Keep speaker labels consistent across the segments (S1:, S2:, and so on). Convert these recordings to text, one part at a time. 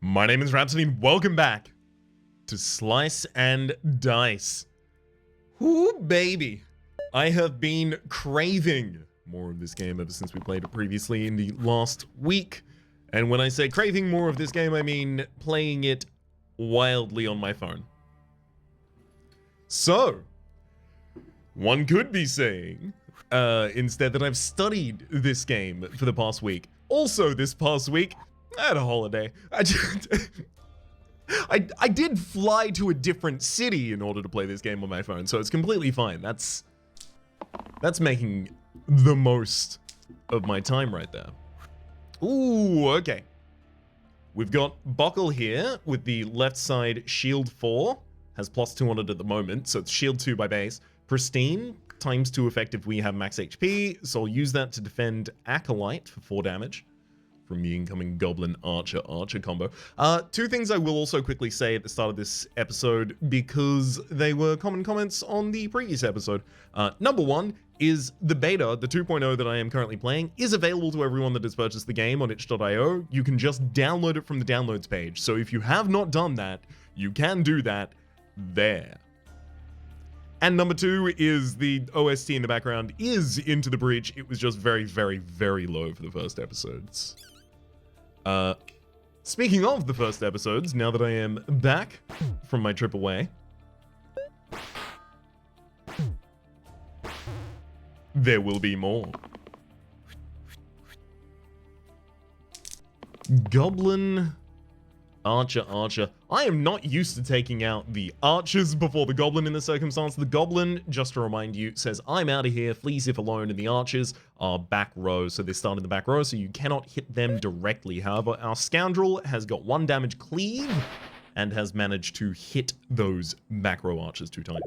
S1: My name is Rhapsody and welcome back to Slice and Dice. Ooh, baby. I have been craving more of this game ever since we played it previously in the last week. And when I say craving more of this game, I mean playing it wildly on my phone. So, one could be saying, instead, that I've studied this game for the past week. Also, this past week, I had a holiday. I did fly to a different city in order to play this game on my phone, so it's completely fine. That's making the most of my time right there. Ooh, okay. We've got Buckle here with the left side shield 4. Has plus 200 at the moment, so it's shield 2 by base. Pristine, times 2 effective, we have max HP, so I'll use that to defend Acolyte for 4 damage from the incoming Goblin Archer combo. Two things I will also quickly say at the start of this episode, because they were common comments on the previous episode. Number one is the beta, the 2.0 that I am currently playing, is available to everyone that has purchased the game on itch.io. You can just download it from the downloads page. So if you have not done that, you can do that there. And number two is the OST in the background is Into the Breach. It was just very, very, very low for the first episodes. Speaking of the first episodes, now that I am back from my trip away, there will be more. Goblin, Archer. I am not used to taking out the archers before the Goblin in this circumstance. The Goblin, just to remind you, says, I'm out of here, flees if alone, and the archers are back row. So they start in the back row, so you cannot hit them directly. However, our Scoundrel has got 1 damage cleave and has managed to hit those back row archers 2 times.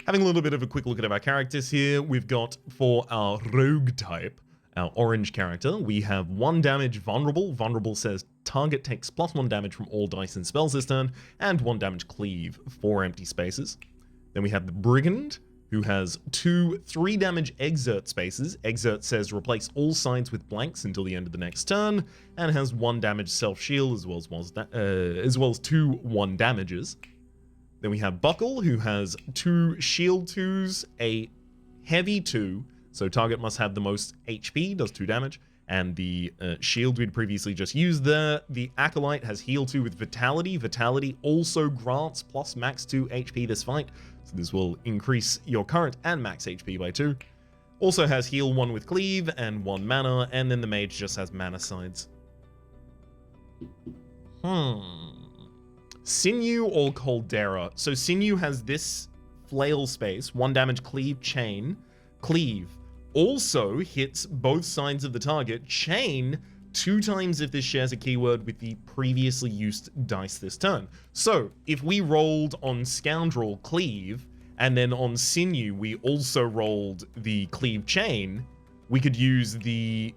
S1: Having a little bit of a quick look at our characters here, we've got for our rogue type, our orange character, we have 1 damage vulnerable. Vulnerable says target takes +1 damage from all dice and spells this turn, and 1 damage cleave, 4 empty spaces. Then we have the brigand, who has 2 3 damage exert spaces. Exert says replace all sides with blanks until the end of the next turn, and has 1 damage self shield as well as 2 1 damages. Then we have Buckle, who has 2 shield 2s, a heavy 2. So target must have the most HP, does 2 damage, and the shield we'd previously just used there. The Acolyte has heal 2 with Vitality. Vitality also grants plus max 2 HP this fight, so this will increase your current and max HP by 2. Also has heal 1 with Cleave and 1 mana, and then the Mage just has mana sides. Sinew or Caldera? So Sinew has this flail space, 1 damage cleave, chain, cleave. Also hits both sides of the target. Chain 2 times if this shares a keyword with the previously used dice this turn. So if we rolled on Scoundrel Cleave, and then on Sinew we also rolled the Cleave Chain, we could use the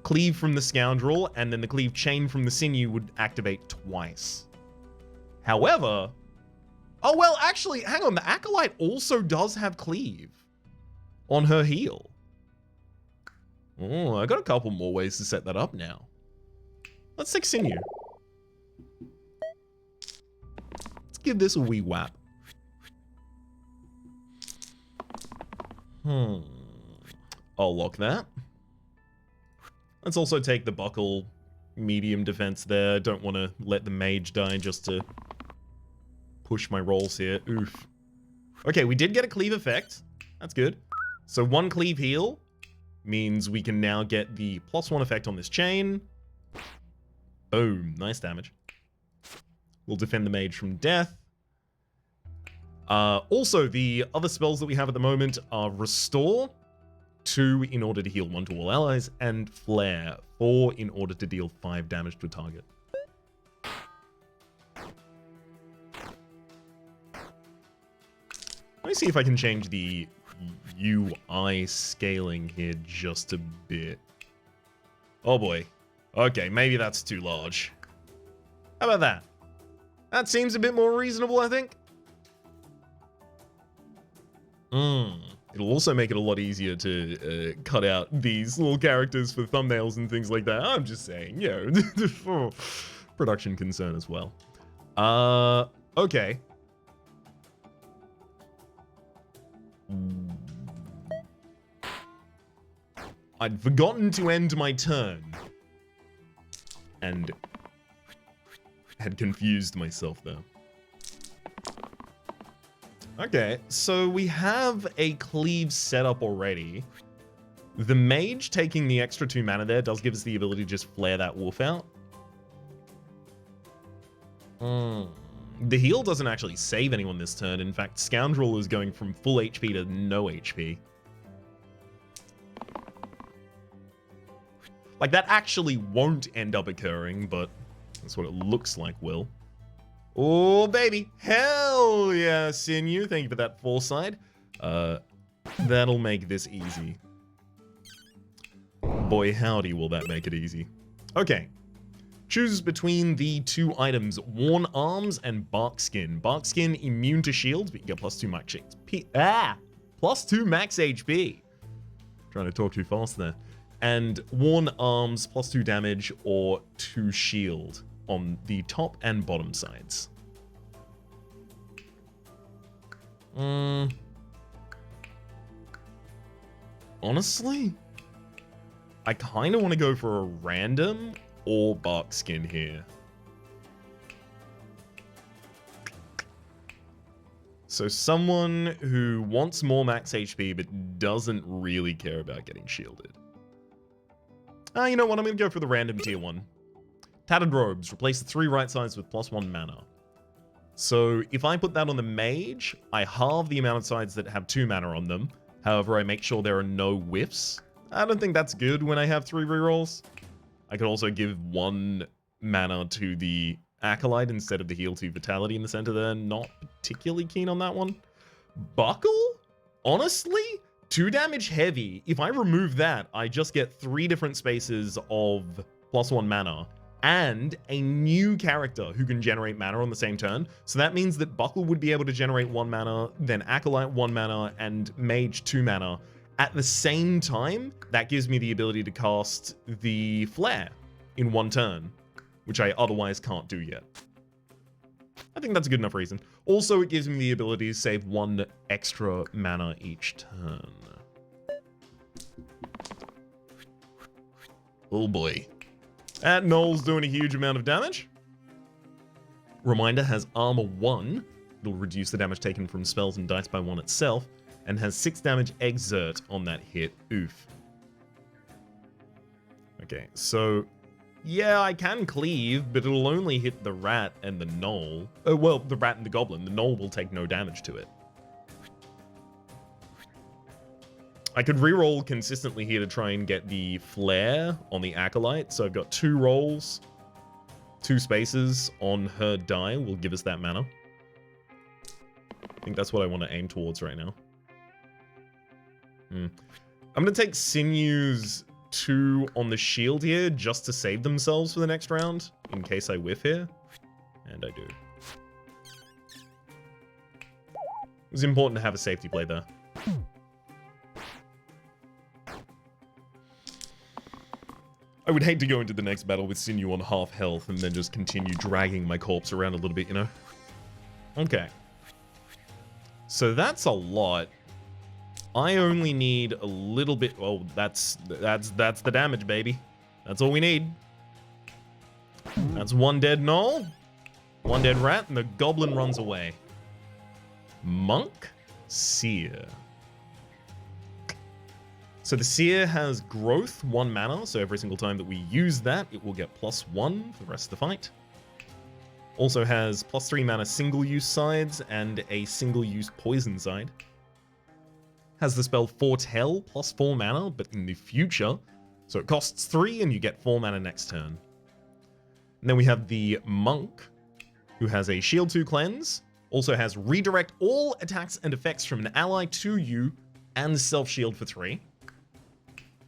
S1: Cleave from the Scoundrel, and then the Cleave Chain from the Sinew would activate twice. However, oh well, actually, hang on, the Acolyte also does have Cleave on her heal. Oh, I got a couple more ways to set that up now. Let's take Sinew. Let's give this a wee whap. I'll lock that. Let's also take the Buckle medium defense there. Don't want to let the Mage die just to push my rolls here. Oof. Okay, we did get a Cleave effect. That's good. So 1 cleave heal means we can now get the +1 effect on this chain. Boom, nice damage. We'll defend the Mage from death. Also, the other spells that we have at the moment are Restore, 2 in order to heal 1 to all allies, and Flare, 4 in order to deal 5 damage to a target. Let me see if I can change the UI scaling here just a bit. Oh boy. Okay, maybe that's too large. How about that? That seems a bit more reasonable, I think. It'll also make it a lot easier to cut out these little characters for thumbnails and things like that. I'm just saying, you know, for production concern as well. Okay. I'd forgotten to end my turn. And had confused myself there. Okay, so we have a cleave set up already. The mage taking the extra 2 mana there does give us the ability to just flare that wolf out. The heal doesn't actually save anyone this turn. In fact, Scoundrel is going from full HP to no HP. Like, that actually won't end up occurring, but that's what it looks like will. Oh, baby. Hell yeah, Sinew. Thank you for that foresight. That'll make this easy. Boy, howdy, will that make it easy. Okay. Choose between the 2 items, Worn Arms and Bark Skin. Bark Skin, immune to shields, but you get +2 max HP. +2 max HP. Trying to talk too fast there. And Worn Arms, +2 damage or 2 shield on the top and bottom sides. Honestly, I kind of want to go for a random or Bark Skin here. So someone who wants more max HP but doesn't really care about getting shielded. You know what? I'm going to go for the random tier 1. Tattered Robes. Replace the 3 right sides with +1 mana. So if I put that on the mage, I halve the amount of sides that have 2 mana on them. However, I make sure there are no whiffs. I don't think that's good when I have 3 rerolls. I could also give 1 mana to the Acolyte instead of the heal to Vitality in the center there. Not particularly keen on that one. Buckle? Honestly? 2 damage heavy. If I remove that, I just get 3 different spaces of +1 mana and a new character who can generate mana on the same turn. So that means that Buckle would be able to generate 1 mana, then Acolyte 1 mana, and Mage 2 mana. At the same time, that gives me the ability to cast the Flare in 1 turn, which I otherwise can't do yet. I think that's a good enough reason. Also, it gives me the ability to save 1 extra mana each turn. Oh boy. That Knoll's doing a huge amount of damage. Reminder has armor 1. It'll reduce the damage taken from spells and dice by 1 itself, and has 6 damage exert on that hit. Oof. Okay, so yeah, I can cleave, but it'll only hit the rat and the gnoll. Oh, well, the rat and the goblin. The gnoll will take no damage to it. I could reroll consistently here to try and get the flare on the Acolyte. So I've got 2 rolls, 2 spaces on her die will give us that mana. I think that's what I want to aim towards right now. I'm going to take Sinew's 2 on the shield here just to save themselves for the next round in case I whiff here. And I do. It was important to have a safety play there. I would hate to go into the next battle with Sinew on half health and then just continue dragging my corpse around a little bit, you know? Okay. So that's a lot. I only need a little bit. Oh, that's the damage, baby. That's all we need. That's 1 dead gnoll, 1 dead rat, and the goblin runs away. Monk, Seer. So the Seer has growth, 1 mana, so every single time that we use that, it will get +1 for the rest of the fight. Also has +3 mana single-use sides and a single-use poison side. Has the spell Foretell, +4 mana, but in the future. So it costs 3 and you get 4 mana next turn. And then we have the Monk, who has a Shield 2 Cleanse. Also has Redirect all attacks and effects from an ally to you and Self-Shield for 3.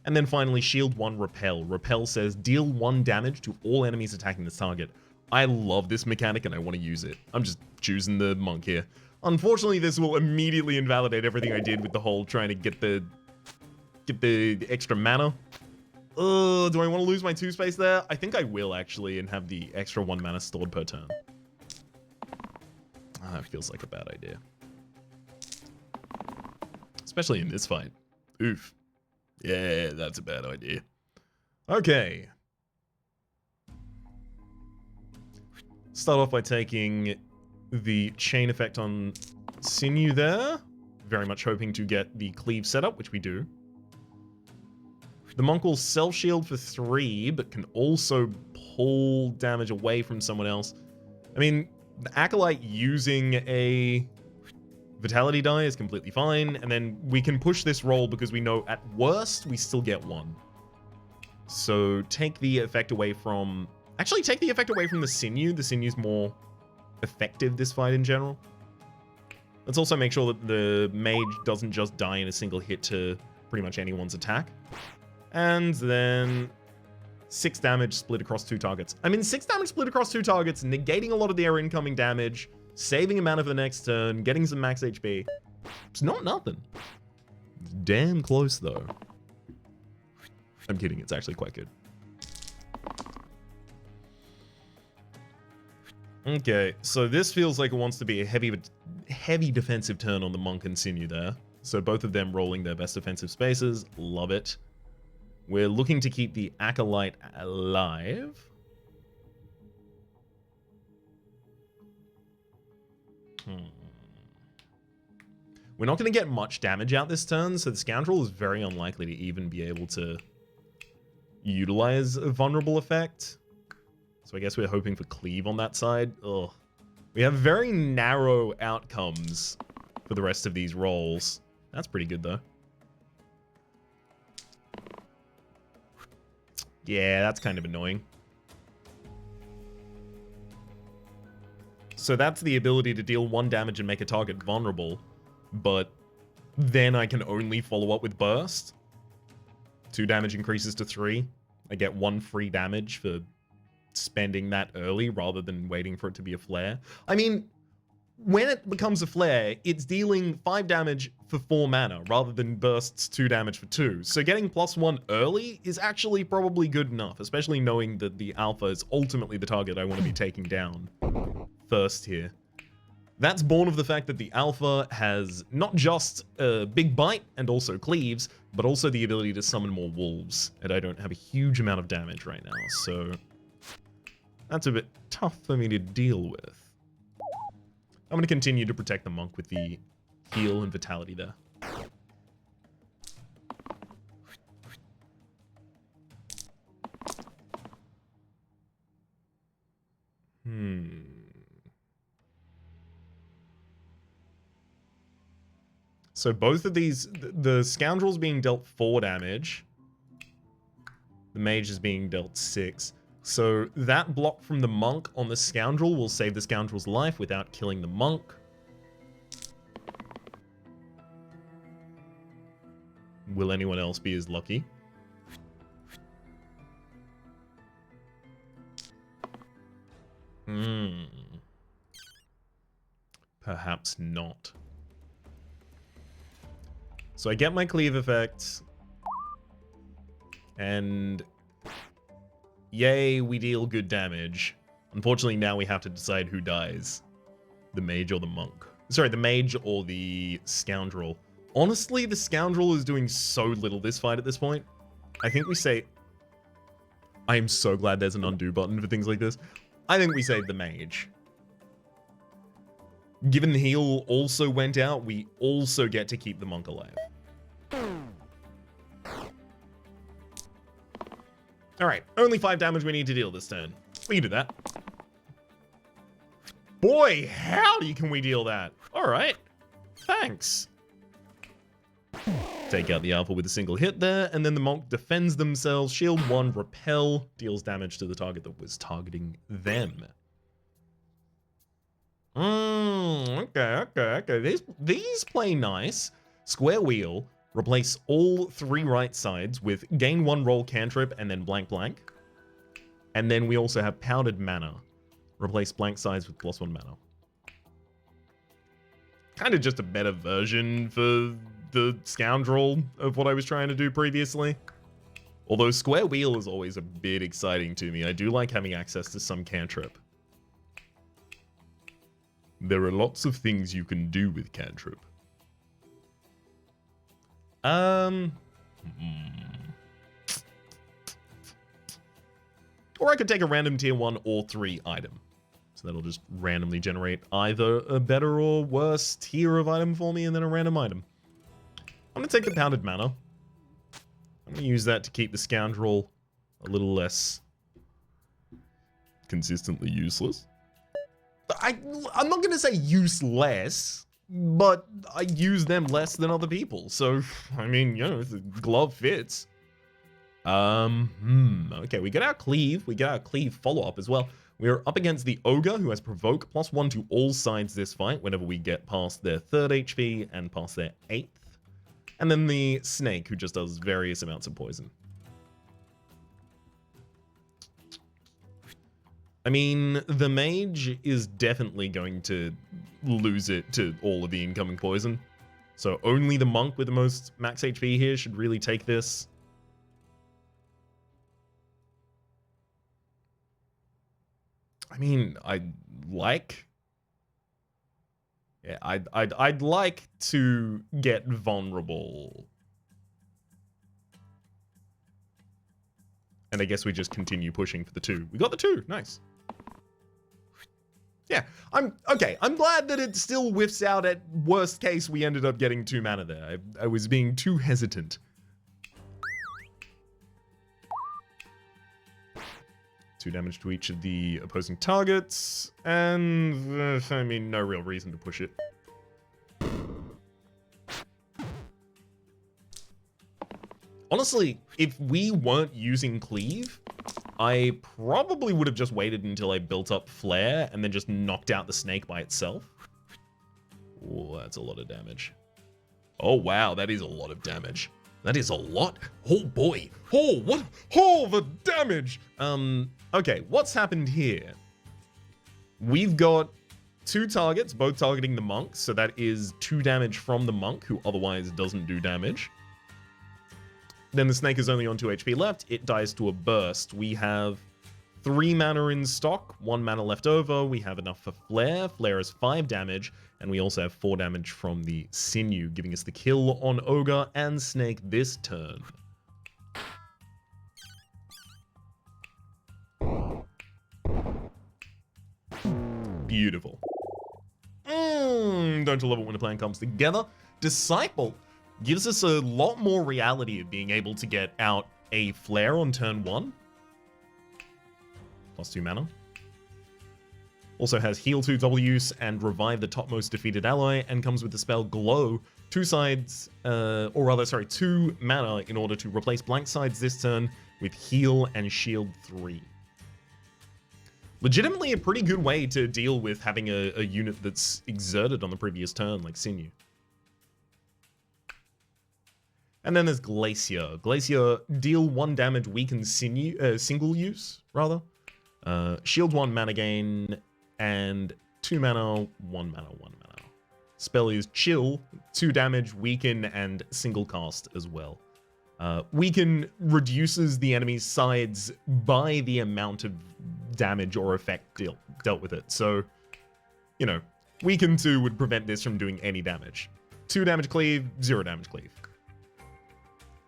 S1: And then finally, Shield 1 Repel. Repel says, deal 1 damage to all enemies attacking this target. I love this mechanic and I want to use it. I'm just choosing the Monk here. Unfortunately, this will immediately invalidate everything I did with the whole trying to get the extra mana. Do I want to lose my 2 space there? I think I will, actually, and have the extra 1 mana stored per turn. That feels like a bad idea. Especially in this fight. Oof. Yeah, that's a bad idea. Okay. Start off by taking the chain effect on Sinew there. Very much hoping to get the cleave setup, which we do. The monk will self-shield for 3, but can also pull damage away from someone else. I mean, the Acolyte using a Vitality die is completely fine, and then we can push this roll because we know at worst we still get 1. So take the effect away from... Actually, take the effect away from the Sinew. The Sinew's more effective this fight in general. Let's also make sure that the mage doesn't just die in a single hit to pretty much anyone's attack. And then 6 damage split across 2 targets. I mean, 6 damage split across 2 targets, negating a lot of their incoming damage, saving a mana for the next turn, getting some max HP. It's not nothing. It's damn close, though. I'm kidding, it's actually quite good. Okay, so this feels like it wants to be a heavy defensive turn on the monk and Sinew there. So both of them rolling their best defensive spaces. Love it. We're looking to keep the Acolyte alive. We're not going to get much damage out this turn, so the Scoundrel is very unlikely to even be able to utilize a vulnerable effect. So I guess we're hoping for cleave on that side. Ugh. We have very narrow outcomes for the rest of these rolls. That's pretty good, though. Yeah, that's kind of annoying. So that's the ability to deal 1 damage and make a target vulnerable, but then I can only follow up with Burst. 2 damage increases to 3. I get 1 free damage for spending that early rather than waiting for it to be a flare. I mean, when it becomes a flare, it's dealing 5 damage for 4 mana rather than Burst's 2 damage for 2. So getting +1 early is actually probably good enough, especially knowing that the alpha is ultimately the target I want to be taking down first here. That's born of the fact that the alpha has not just a big bite and also cleaves, but also the ability to summon more wolves, and I don't have a huge amount of damage right now, so that's a bit tough for me to deal with. I'm going to continue to protect the monk with the heal and vitality there. So both of these, the Scoundrel's being dealt 4 damage. The mage is being dealt 6. So that block from the monk on the Scoundrel will save the Scoundrel's life without killing the monk. Will anyone else be as lucky? Perhaps not. So I get my cleave effect. And yay, we deal good damage. Unfortunately, now we have to decide who dies. The mage or the monk. Sorry, the mage or the Scoundrel. Honestly, the Scoundrel is doing so little this fight at this point. I think we say... I am so glad there's an undo button for things like this. I think we save the mage. Given the heal also went out, we also get to keep the monk alive. Alright, only 5 damage we need to deal this turn. We can do that. Boy, howdy can we deal that. Alright, thanks. Take out the alpha with a single hit there, and then the monk defends themselves. Shield 1, repel, deals damage to the target that was targeting them. Okay. These play nice. Square wheel, replace all 3 right sides with gain 1 roll cantrip and then blank blank. And then we also have powdered mana. Replace blank sides with +1 mana. kind of just a better version for the Scoundrel of what I was trying to do previously. Although Square Wheel is always a bit exciting to me. I do like having access to some cantrip. There are lots of things you can do with cantrip. Or I could take a random tier 1 or 3 item. So that'll just randomly generate either a better or worse tier of item for me and then a random item. I'm going to take the Pounded Mana. I'm going to use that to keep the Scoundrel a little less consistently useless. I'm not going to say useless, but I use them less than other people. So, I mean, you know, if the glove fits. Okay, we get our cleave. We get our cleave follow-up as well. We are up against the Ogre, who has Provoke, +1 to all sides this fight, whenever we get past their 3rd HP and past their 8th. And then the Snake, who just does various amounts of poison. I mean, the Mage is definitely going to lose it to all of the incoming poison. So only the Monk with the most max HP here should really take this. I mean, I'd like to get vulnerable. And I guess we just continue pushing for the 2. We got the 2, nice. Yeah, I'm glad that it still whiffs out. At worst case, we ended up getting 2 mana there. I was being too hesitant. 2 damage to each of the opposing targets, and I mean, no real reason to push it. Honestly, if we weren't using Cleave, I probably would have just waited until I built up Flare and then just knocked out the Snake by itself. Oh, that's a lot of damage. Oh, wow, that is a lot of damage. That is a lot. Oh, boy. Oh, what? Oh, the damage. Okay, what's happened here? We've got 2 targets, both targeting the Monk, so that is 2 damage from the Monk, who otherwise doesn't do damage. Then the Snake is only on 2 HP left. It dies to a burst. We have 3 mana in stock, 1 mana left over. We have enough for Flare. Flare is 5 damage, and we also have 4 damage from the Sinew, giving us the kill on Ogre and Snake this turn. Beautiful. Don't you love it when a plan comes together? Disciple gives us a lot more reality of being able to get out a Flare on turn 1. +2 mana. Also has heal 2 double use and revive the topmost defeated ally, and comes with the spell Glow. 2 mana in order to replace blank sides this turn with heal and shield 3. Legitimately a pretty good way to deal with having a unit that's exerted on the previous turn, like Sinew. And then there's Glacier. Glacier, deal 1 damage, weaken Sinew, single use, rather. Shield 1 mana gain, and 2 mana, 1 mana, 1 mana. Spell is Chill, 2 damage, weaken, and single cast as well. Weaken reduces the enemy's sides by the amount of damage or effect dealt with it. So, you know, Weaken 2 would prevent this from doing any damage. 2 damage cleave, 0 damage cleave.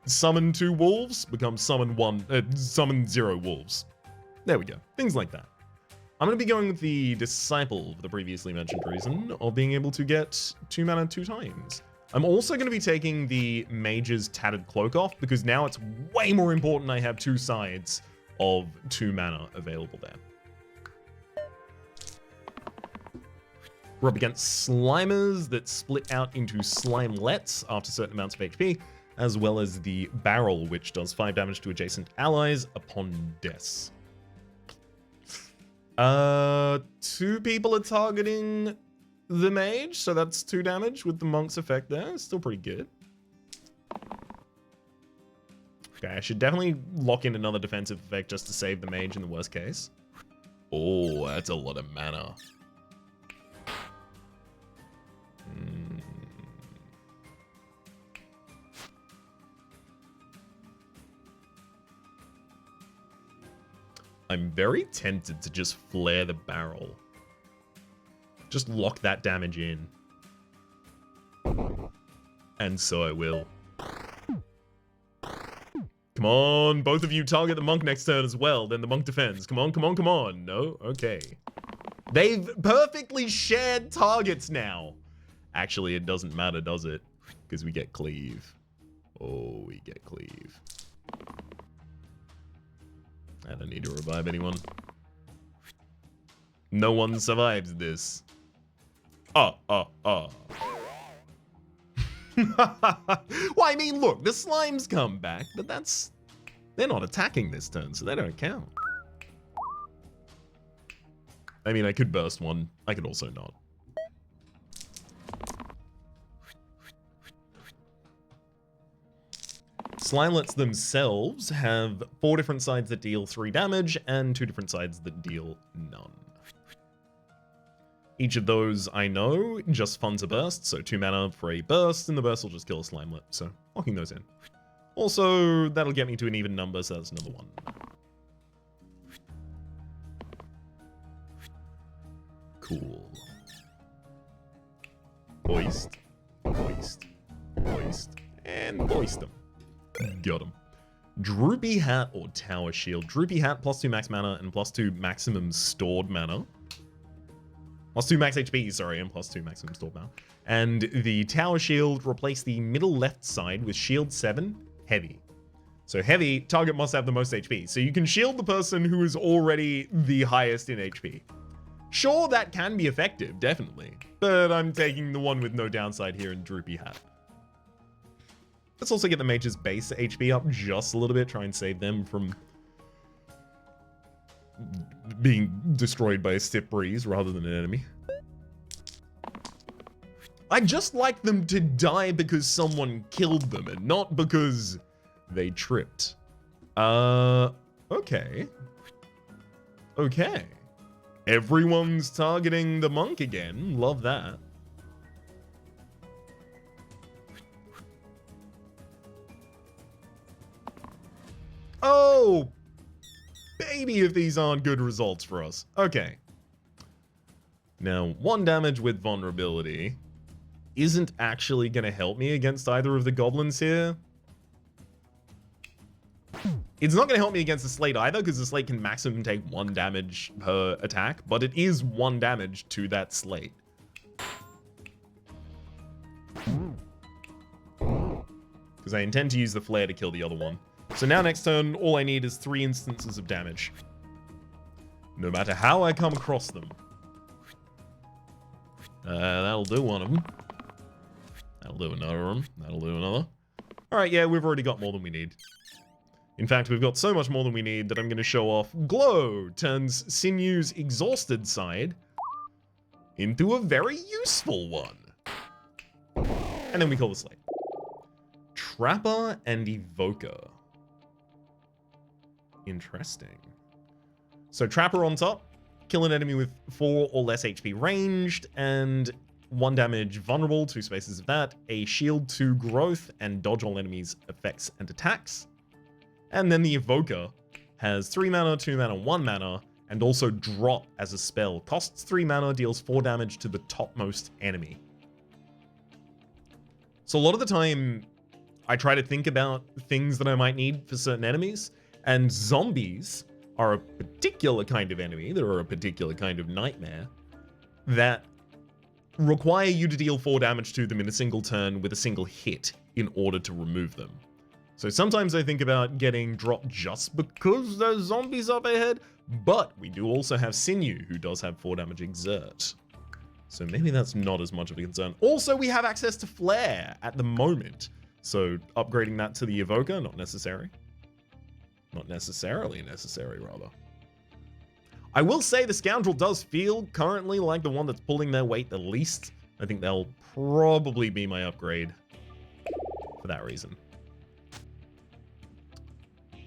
S1: Summon 2 wolves, becomes summon 0 wolves. There we go. Things like that. I'm going to be going with the Disciple for the previously mentioned reason of being able to get 2 mana 2 times. I'm also going to be taking the Mage's Tattered Cloak off, because now it's way more important I have 2 sides of 2 mana available there. We're up against Slimers that split out into Slimelets after certain amounts of HP, as well as the Barrel, which does 5 damage to adjacent allies upon death. 2 people are targeting the Mage, so that's 2 damage with the Monk's effect there. Still pretty good. Okay, I should definitely lock in another defensive effect just to save the Mage in the worst case. Oh, that's a lot of mana. I'm very tempted to just flare the barrel. Just lock that damage in. And so I will. Come on, both of you target the monk next turn as well. Then the monk defends. Come on, come on, come on. No? Okay. They've perfectly shared targets now. Actually, it doesn't matter, does it? Because we get cleave. Oh, we get cleave. I don't need to revive anyone. No one survives this. Well, I mean, look, the slimes come back, but they're not attacking this turn, so they don't count. I mean, I could burst one. I could also not. Slimelets themselves have 4 different sides that deal 3 damage and 2 different sides that deal none. Each of those, I know, just funds a burst, so 2 mana for a burst, and the burst will just kill a Slimelet, so locking those in. Also, that'll get me to an even number, so that's another 1. Cool. Hoist, hoist, hoist, and hoist them. Got him. Droopy Hat or Tower Shield. Droopy Hat, +2 max mana and +2 maximum stored mana. +2 max HP, sorry, and +2 maximum stored mana. And the Tower Shield, replace the middle left side with Shield 7, Heavy. So Heavy, target must have the most HP. So you can shield the person who is already the highest in HP. Sure, that can be effective, definitely. But I'm taking the one with no downside here in Droopy Hat. Let's also get the mage's base HP up just a little bit, try and save them from being destroyed by a stiff breeze rather than an enemy. I just like them to die because someone killed them and not because they tripped. Okay. Okay. Everyone's targeting the monk again. Love that. Oh, baby, if these aren't good results for us. Okay. Now, 1 damage with vulnerability isn't actually going to help me against either of the goblins here. It's not going to help me against the slate either, because the slate can maximum take 1 damage per attack, but it is 1 damage to that slate. Because I intend to use the flare to kill the other one. So now next turn, all I need is 3 instances of damage. No matter how I come across them. That'll do one of them. That'll do another of them. That'll do another. Alright, yeah, we've already got more than we need. In fact, we've got so much more than we need that I'm going to show off Glow. Turns Sinew's exhausted side into a very useful one. And then we call the slate. Trapper and Evoker. Interesting. So Trapper on top, kill an enemy with 4 or less HP ranged, and 1 damage vulnerable, 2 spaces of that, a shield 2 growth, and dodge all enemies' effects and attacks. And then the Evoker has 3 mana, 2 mana, 1 mana, and also drop as a spell. Costs 3 mana, deals 4 damage to the topmost enemy. So a lot of the time, I try to think about things that I might need for certain enemies, and zombies are a particular kind of enemy, they're a particular kind of nightmare, that require you to deal 4 damage to them in a single turn with a single hit in order to remove them. So sometimes I think about getting dropped just because there's zombies up ahead, but we do also have Sinew, who does have 4 damage exert. So maybe that's not as much of a concern. Also, we have access to Flare at the moment, so upgrading that to the Evoker, not necessary. Not necessarily necessary, rather. I will say the Scoundrel does feel currently like the one that's pulling their weight the least. I think they'll probably be my upgrade for that reason.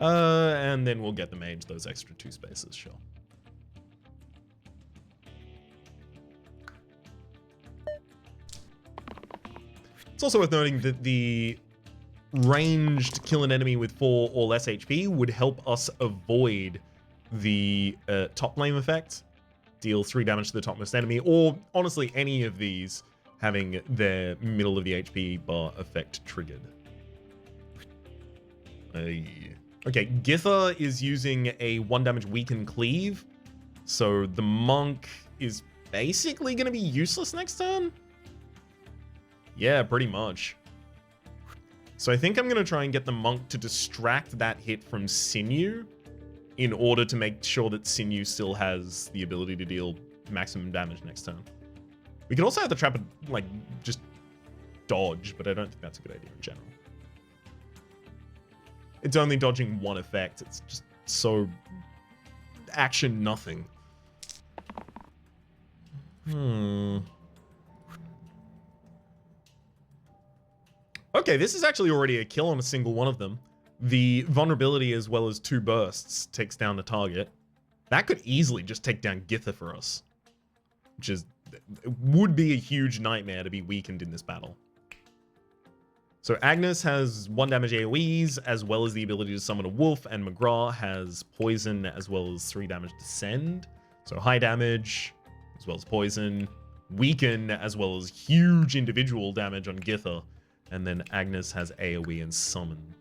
S1: And then we'll get the mage those extra 2 spaces, sure. It's also worth noting that the ranged kill an enemy with 4 or less HP would help us avoid the top flame effect, deal 3 damage to the topmost enemy, or honestly any of these having their middle of the HP bar effect triggered. Okay, Githa is using a 1 damage weaken cleave, so the monk is basically going to be useless next turn? Yeah, pretty much. So I think I'm going to try and get the monk to distract that hit from Sinew in order to make sure that Sinew still has the ability to deal maximum damage next turn. We could also have the trapper, like, just dodge, but I don't think that's a good idea in general. It's only dodging 1 effect. It's just so action nothing. Okay, this is actually already a kill on a single one of them. The vulnerability as well as 2 bursts takes down the target. That could easily just take down Githa for us, which is would be a huge nightmare to be weakened in this battle. So Agnes has 1 damage AoEs as well as the ability to summon a wolf, and McGraw has poison as well as 3 damage descend. So high damage as well as poison, weaken as well as huge individual damage on Githa, and then Agnes has AoE and summon.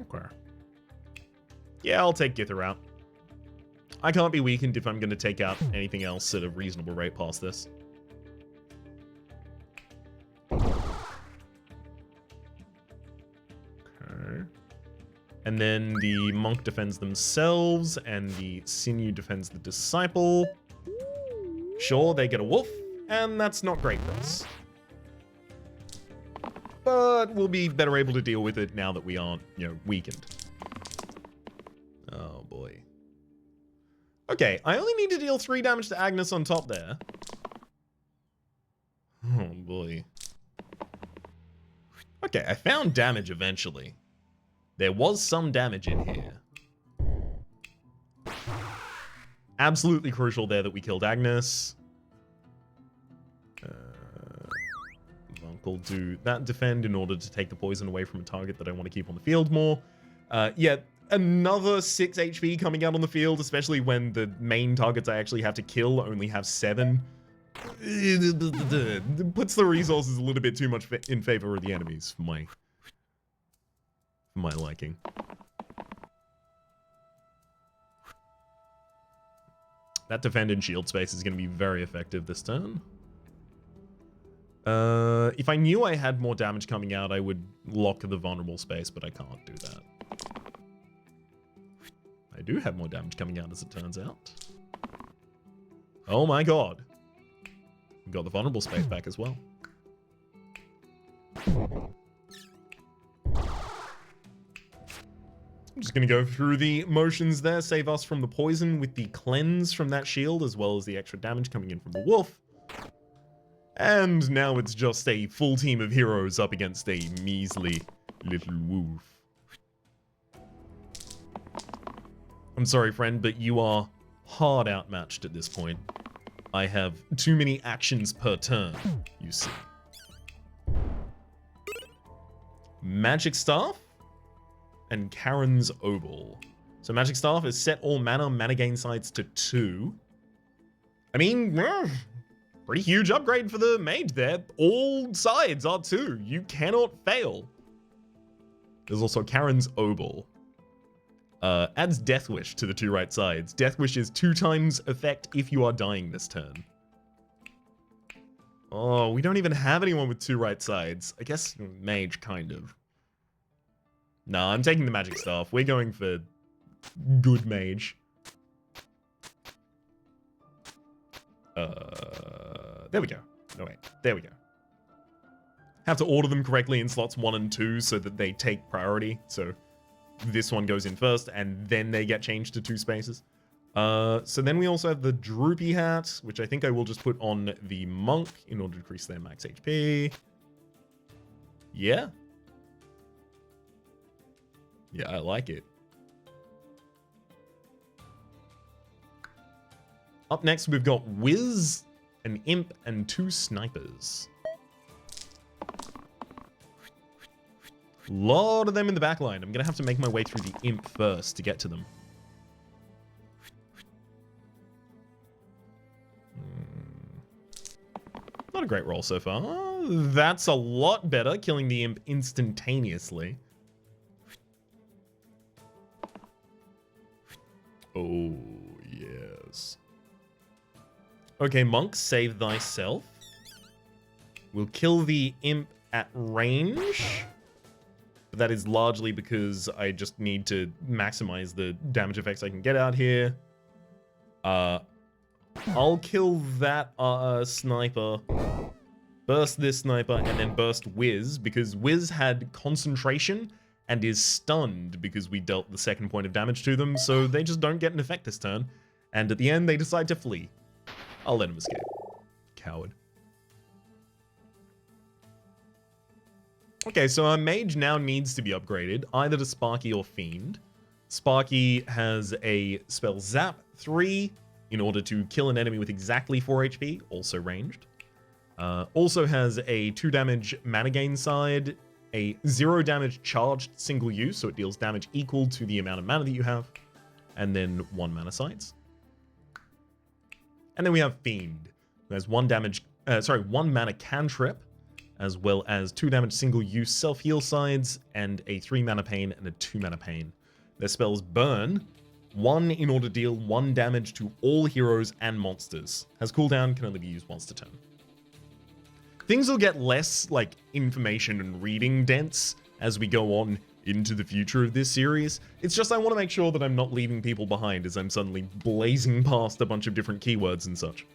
S1: Okay. Yeah, I'll take Githa out. I can't be weakened if I'm going to take out anything else at a reasonable rate past this. Okay. And then the monk defends themselves, and the sinew defends the disciple. Sure, they get a wolf, and that's not great for us. But we'll be better able to deal with it now that we aren't, weakened. Oh, boy. Okay, I only need to deal 3 damage to Agnes on top there. Oh, boy. Okay, I found damage eventually. There was some damage in here. Absolutely crucial there that we killed Agnes. I'll do that defend in order to take the poison away from a target that I want to keep on the field more. Yeah, another 6 HP coming out on the field, especially when the main targets I actually have to kill only have 7. It puts the resources a little bit too much in favor of the enemies for my liking. That defend and shield space is going to be very effective this turn. If I knew I had more damage coming out, I would lock the vulnerable space, but I can't do that. I do have more damage coming out, as it turns out. Oh my god. We got the vulnerable space back as well. I'm just going to go through the motions there, save us from the poison with the cleanse from that shield, as well as the extra damage coming in from the wolf. And now it's just a full team of heroes up against a measly little wolf. I'm sorry, friend, but you are hard outmatched at this point. I have too many actions per turn, you see. Magic Staff and Karen's Obol. So Magic Staff is set all mana gain sides to 2. I mean, pretty huge upgrade for the mage there. All sides are 2. You cannot fail. There's also Karen's Obol. Adds Death Wish to the 2 right sides. Death Wish is 2 times effect if you are dying this turn. Oh, we don't even have anyone with 2 right sides. I guess mage, kind of. Nah, I'm taking the Magic Staff. We're going for good mage. There we go. No, wait. There we go. Have to order them correctly in slots 1 and 2 so that they take priority. So this one goes in first, and then they get changed to 2 spaces. So then we also have the Droopy Hat, which I think I will just put on the Monk in order to increase their max HP. Yeah. Yeah, I like it. Up next, we've got Wiz, an Imp, and 2 Snipers. Lot of them in the back line. I'm going to have to make my way through the imp first to get to them. Not a great roll so far. That's a lot better, killing the imp instantaneously. Oh, yes. Okay, monk, save thyself. We'll kill the imp at range. But that is largely because I just need to maximize the damage effects I can get out here. I'll kill that sniper, burst this sniper, and then burst Wiz, because Wiz had concentration and is stunned because we dealt the second point of damage to them, so they just don't get an effect this turn. And at the end, they decide to flee. I'll let him escape. Coward. Okay, so our mage now needs to be upgraded, either to Sparky or Fiend. Sparky has a spell Zap 3 in order to kill an enemy with exactly 4 HP, also ranged. Also has a 2 damage mana gain side, a 0 damage charged single use, so it deals damage equal to the amount of mana that you have, and then 1 mana sides. And then we have Fiend, who has 1 mana cantrip, as well as 2 damage single use self-heal sides, and a 3 mana pain and a 2 mana pain. Their spells Burn, 1 in order to deal 1 damage to all heroes and monsters. Has cooldown, can only be used once a turn. Things will get less, like, information and reading dense as we go on into the future of this series. It's just I want to make sure that I'm not leaving people behind as I'm suddenly blazing past a bunch of different keywords and such.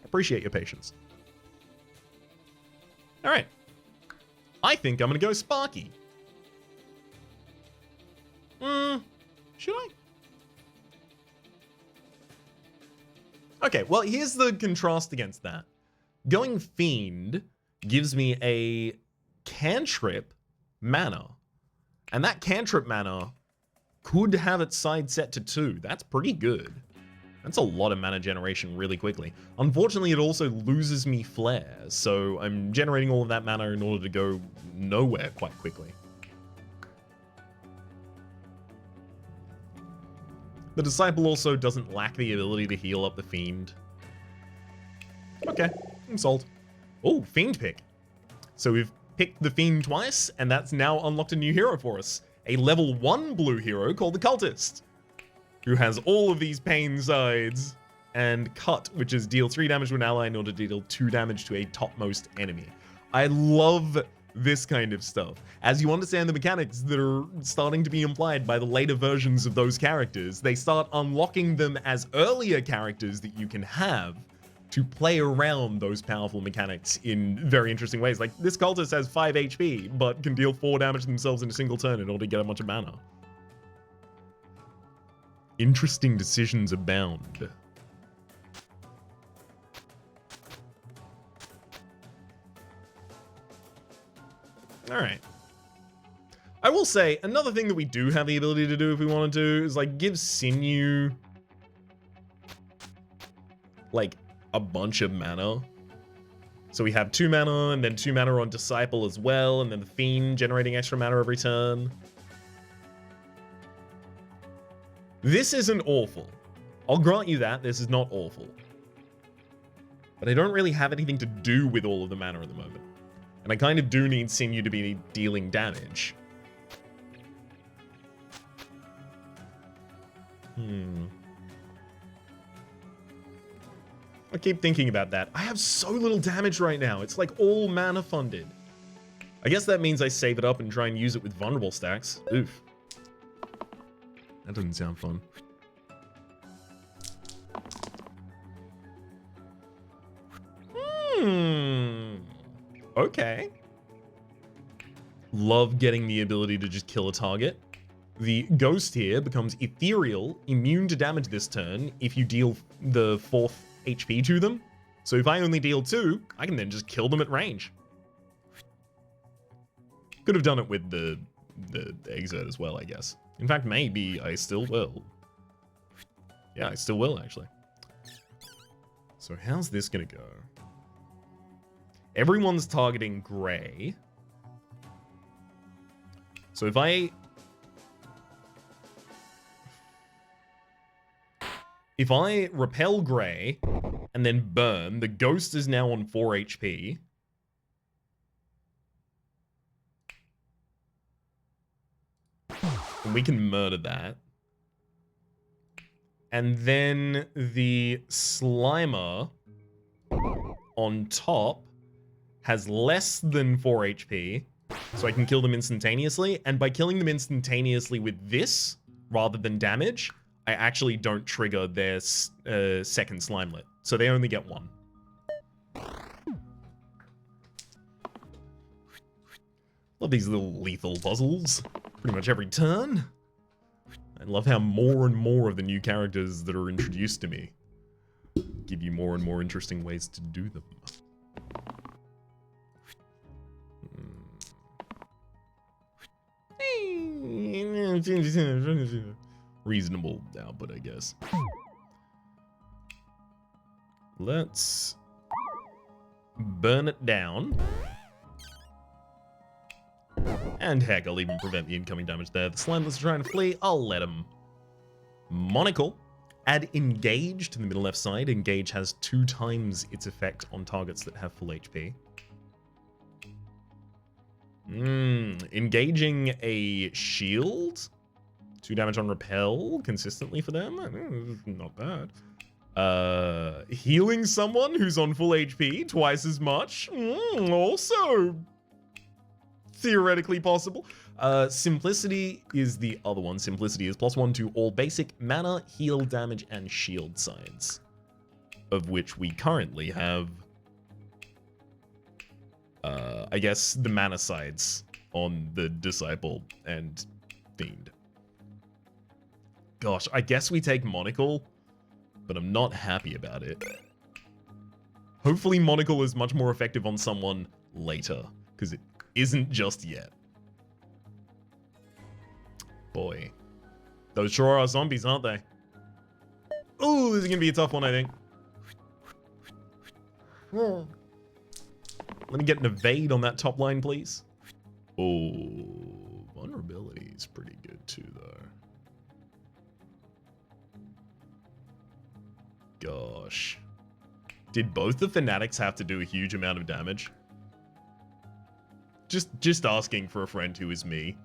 S1: Appreciate your patience. Alright. I think I'm gonna go Sparky. Should I? Okay, well, here's the contrast against that. Going Fiend gives me a cantrip mana. And that cantrip mana could have its side set to 2. That's pretty good. That's a lot of mana generation really quickly. Unfortunately, it also loses me flare, so I'm generating all of that mana in order to go nowhere quite quickly. The Disciple also doesn't lack the ability to heal up the Fiend. Okay, I'm sold. Oh, Fiend pick. So we've picked the Fiend twice, and that's now unlocked a new hero for us. A level 1 blue hero called the Cultist, who has all of these pain sides, and Cut, which is deal 3 damage to an ally in order to deal 2 damage to a topmost enemy. I love this kind of stuff. As you understand the mechanics that are starting to be implied by the later versions of those characters, they start unlocking them as earlier characters that you can have to play around those powerful mechanics in very interesting ways. Like, this Cultist has 5 HP, but can deal 4 damage to themselves in a single turn in order to get a bunch of mana. Interesting decisions abound. Alright. I will say, another thing that we do have the ability to do if we want to do is, like, give Sinew, like, a bunch of mana. So we have 2 mana, and then 2 mana on Disciple as well, and then the Fiend generating extra mana every turn. This isn't awful. I'll grant you that, this is not awful. But I don't really have anything to do with all of the mana at the moment. And I kind of do need Sinew to be dealing damage. I keep thinking about that. I have so little damage right now. It's like all mana funded. I guess that means I save it up and try and use it with vulnerable stacks. Oof. That doesn't sound fun. Okay. Love getting the ability to just kill a target. The ghost here becomes ethereal, immune to damage this turn if you deal the 4th HP to them. So if I only deal 2, I can then just kill them at range. Could have done it with the exert as well, I guess. In fact, maybe I still will. Yeah, I still will, actually. So how's this gonna go? Everyone's targeting Grey. So if I repel Grey and then burn, the ghost is now on 4 HP. And we can murder that. And then the Slimer on top has less than 4 HP, so I can kill them instantaneously. And by killing them instantaneously with this, rather than damage, I actually don't trigger their second Slimelet. So they only get one. Love these little lethal puzzles. Pretty much every turn. I love how more and more of the new characters that are introduced to me give you more and more interesting ways to do them. Reasonable output, I guess. Let's burn it down. And heck, I'll even prevent the incoming damage there. The Slimelets are trying to flee. I'll let them. Monocle. Add Engage to the middle left side. Engage has 2 times its effect on targets that have full HP. Engaging a shield. 2 damage on repel consistently for them. Not bad. Healing someone who's on full HP twice as much. Also theoretically possible. Simplicity is the other one. Simplicity is +1 to all basic mana, heal, damage, and shield sides, of which we currently have, I guess, the mana sides on the Disciple and Fiend. Gosh, I guess we take Monocle, but I'm not happy about it. Hopefully Monocle is much more effective on someone later, because it isn't just yet. Boy. Those sure are zombies, aren't they? Ooh, this is gonna be a tough one, I think. Let me get an evade on that top line, please. Oh, vulnerability is pretty good too, though. Gosh. Did both the Fanatics have to do a huge amount of damage? Just asking for a friend who is me.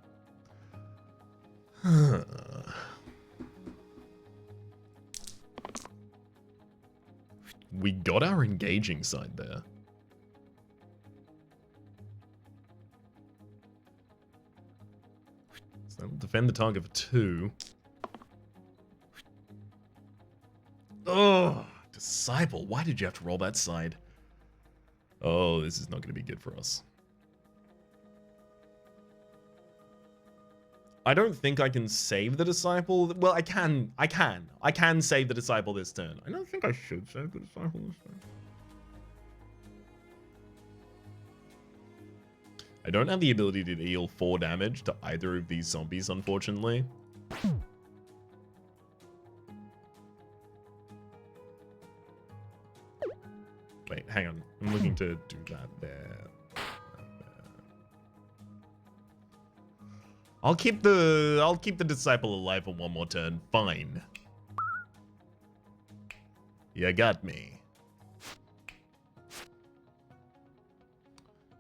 S1: We got our engaging side there. So that'll defend the target for 2. Oh, Disciple. Why did you have to roll that side? Oh, this is not going to be good for us. I don't think I can save the Disciple. Well, I can save the Disciple this turn. I don't think I should save the Disciple this turn. I don't have the ability to deal 4 damage to either of these zombies, unfortunately. Wait, hang on. I'm looking to do that there. I'll keep the Disciple alive for 1 more turn. Fine. You got me.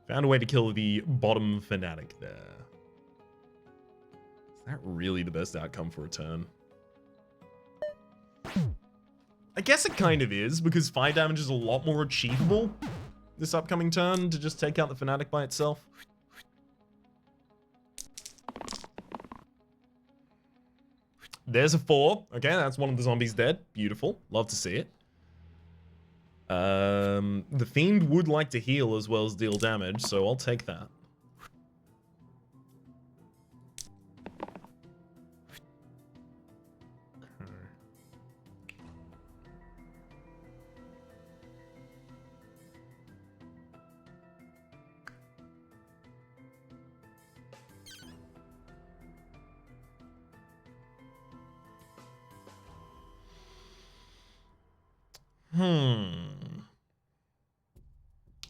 S1: Found a way to kill the bottom Fanatic there. Is that really the best outcome for a turn? I guess it kind of is, because 5 damage is a lot more achievable this upcoming turn to just take out the Fanatic by itself. There's a 4. Okay, that's one of the zombies dead. Beautiful. Love to see it. The Fiend would like to heal as well as deal damage, so I'll take that.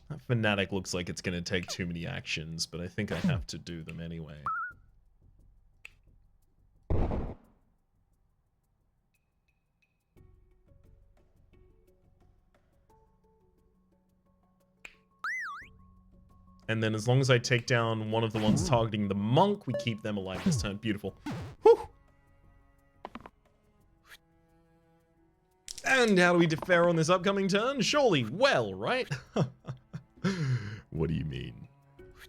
S1: That Fanatic looks like it's going to take too many actions, but I think I have to do them anyway. And then as long as I take down one of the ones targeting the monk, we keep them alive this turn. Beautiful. Whew. And how do we fare on this upcoming turn? Surely well, right? What do you mean?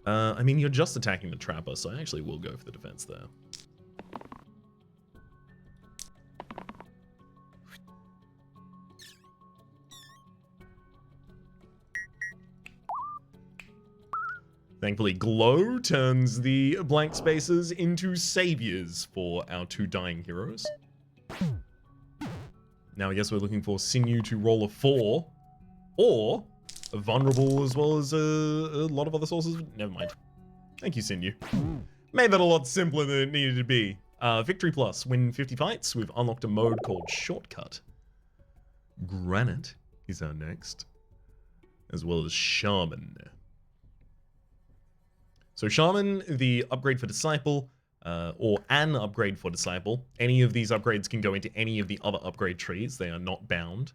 S1: I mean, you're just attacking the trapper, so I actually will go for the defense there. Thankfully, Glow turns the blank spaces into saviors for our two dying heroes. Now I guess we're looking for Sinew to roll a 4, or a vulnerable as well as a lot of other sources. Never mind. Thank you, Sinew. Made that a lot simpler than it needed to be. Victory Plus. Win 50 fights. We've unlocked a mode called Shortcut. Granite is our next, as well as Shaman. So Shaman, the upgrade for Disciple, or an upgrade for Disciple. Any of these upgrades can go into any of the other upgrade trees. They are not bound.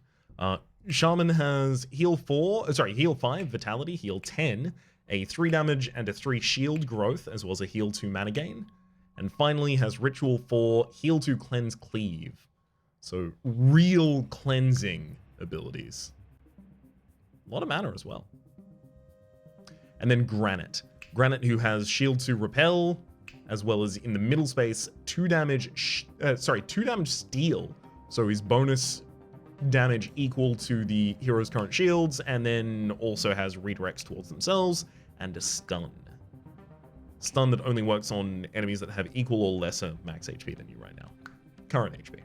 S1: Shaman has heal 5, Vitality, heal 10, a 3 damage and a 3 shield growth, as well as a heal 2 mana gain. And finally has Ritual 4, heal 2, cleanse, cleave. So real cleansing abilities. A lot of mana as well. And then Granite. Granite, who has shield 2 repel, as well as in the middle space, 2 damage steal. So his bonus damage equal to the hero's current shields, and then also has redirects towards themselves, and a stun. Stun that only works on enemies that have equal or lesser max HP than you right now. Current HP.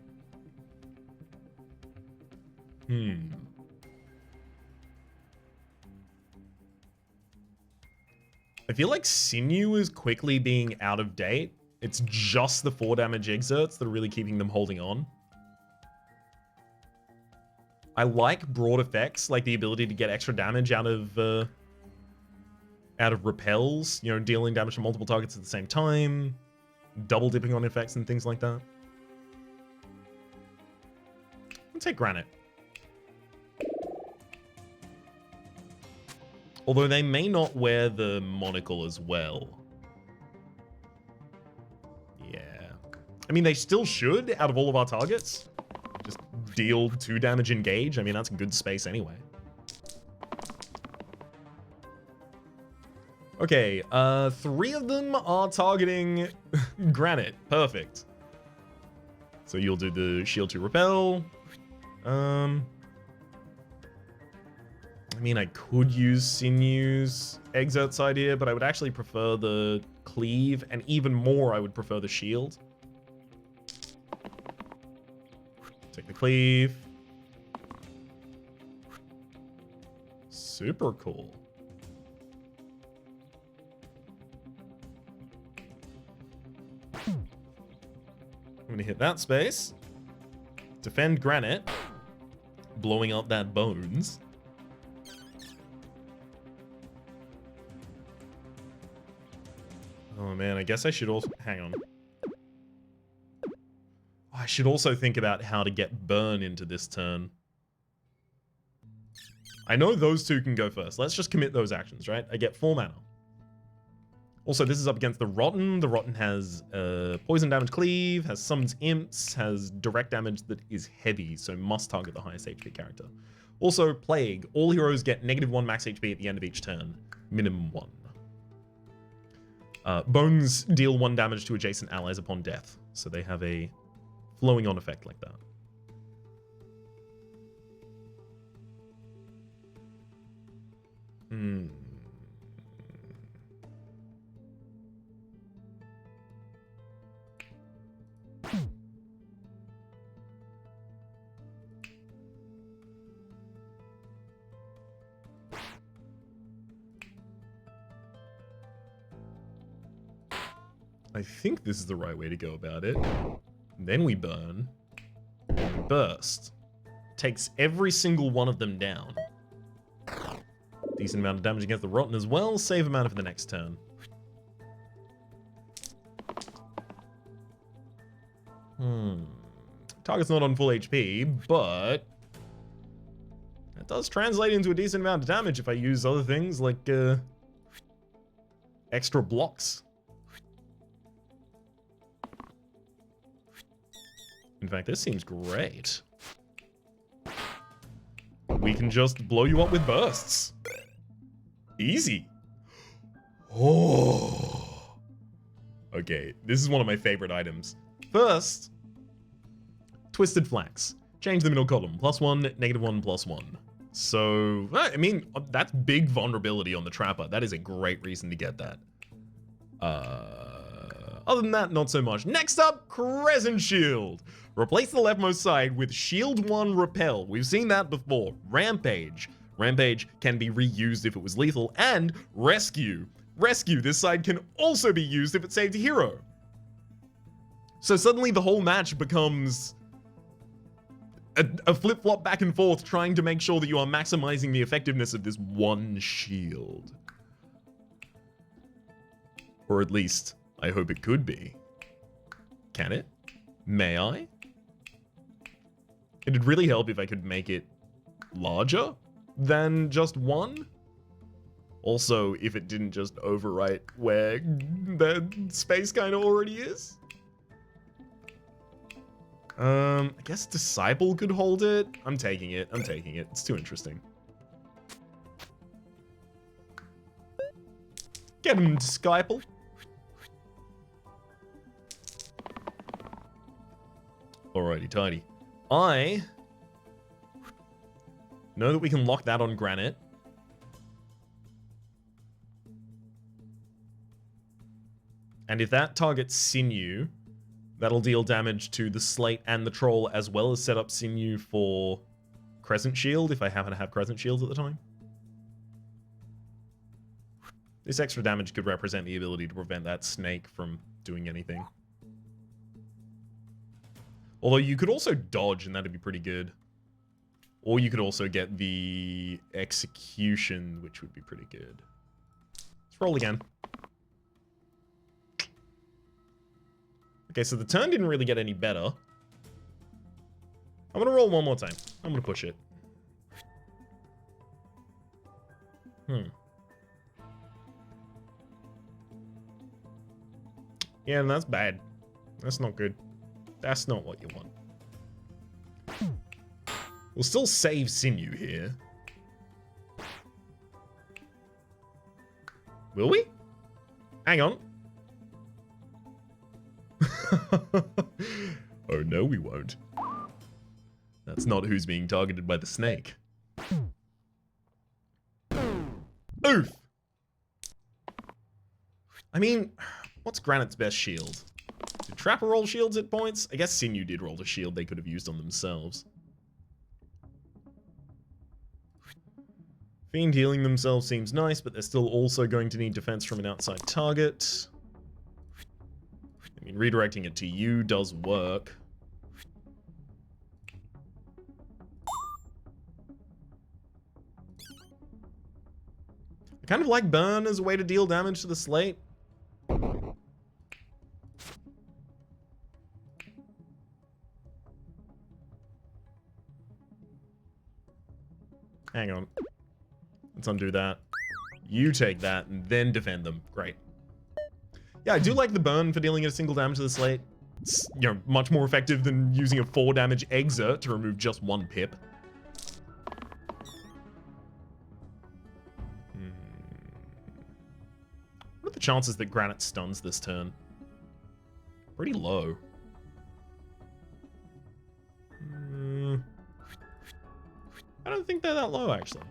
S1: I feel like Sinew is quickly being out of date. It's just the 4 damage exerts that are really keeping them holding on. I like broad effects, like the ability to get extra damage out of repels, you know, dealing damage to multiple targets at the same time, double dipping on effects and things like that. I'll take Granite. Although they may not wear the monocle as well. Yeah. I mean, they still should, out of all of our targets. Just deal 2 damage engage. I mean, that's a good space anyway. Okay, 3 of them are targeting Granite. Perfect. So you'll do the shield to repel. I mean, I could use Sinew's exerts idea, but I would actually prefer the cleave, and even more, I would prefer the shield. Take the cleave. Super cool. I'm gonna hit that space. Defend Granite. Blowing up that bones. Oh man, I guess I should also... Hang on. I should also think about how to get Burn into this turn. I know those two can go first. Let's just commit those actions, right? I get 4 mana. Also, this is up against the Rotten. The Rotten has poison damage cleave, has summons imps, has direct damage that is heavy, so must target the highest HP character. Also, Plague. All heroes get -1 max HP at the end of each turn. Minimum 1. Bones deal 1 damage to adjacent allies upon death, so they have a flowing on effect like that. I think this is the right way to go about it. Then we burn. Burst. Takes every single one of them down. Decent amount of damage against the Rotten as well. Save amount for the next turn. Target's not on full HP, but that does translate into a decent amount of damage if I use other things like extra blocks. In fact, this seems great. We can just blow you up with bursts. Easy. Oh. Okay, this is one of my favorite items. First, Twisted Flax. Change the middle column. +1, -1, +1. So, I mean, that's big vulnerability on the Trapper. That is a great reason to get that. Other than that, not so much. Next up, Crescent Shield. Replace the leftmost side with Shield 1 Repel. We've seen that before. Rampage. Rampage can be reused if it was lethal. And Rescue. Rescue. This side can also be used if it saved a hero. So suddenly the whole match becomes a flip-flop back and forth trying to make sure that you are maximizing the effectiveness of this one shield. Or at least, I hope it could be. Can it? May I? It'd really help if I could make it larger than just one. Also, if it didn't just overwrite where the space kind of already is. I guess Disciple could hold it. I'm taking it. I'm taking it. It's too interesting. Get him, Disciple. Alrighty, tidy. I know that we can lock that on Granite. And if that targets Sinew, that'll deal damage to the Slate and the Troll, as well as set up Sinew for Crescent Shield, if I happen to have Crescent Shields at the time. This extra damage could represent the ability to prevent that snake from doing anything. Although you could also dodge, and that'd be pretty good. Or you could also get the execution, which would be pretty good. Let's roll again. Okay, so the turn didn't really get any better. I'm gonna roll one more time. I'm gonna push it. Yeah, and that's bad. That's not good. That's not what you want. We'll still save Sinew here. Will we? Hang on. Oh no, we won't. That's not who's being targeted by the snake. Oof! I mean, what's Granite's best shield? Did Trapper roll shields at points? I guess Sinew did roll a shield they could have used on themselves. Fiend healing themselves seems nice, but they're still also going to need defense from an outside target. I mean, redirecting it to you does work. I kind of like Burn as a way to deal damage to the Slate. Hang on. Let's undo that. You take that and then defend them. Great. Yeah, I do like the Burn for dealing a single damage to the Slate. It's, you know, much more effective than using a 4 damage Exert to remove just 1 pip. What are the chances that Granite stuns this turn? Pretty low. I don't think they're that low, actually.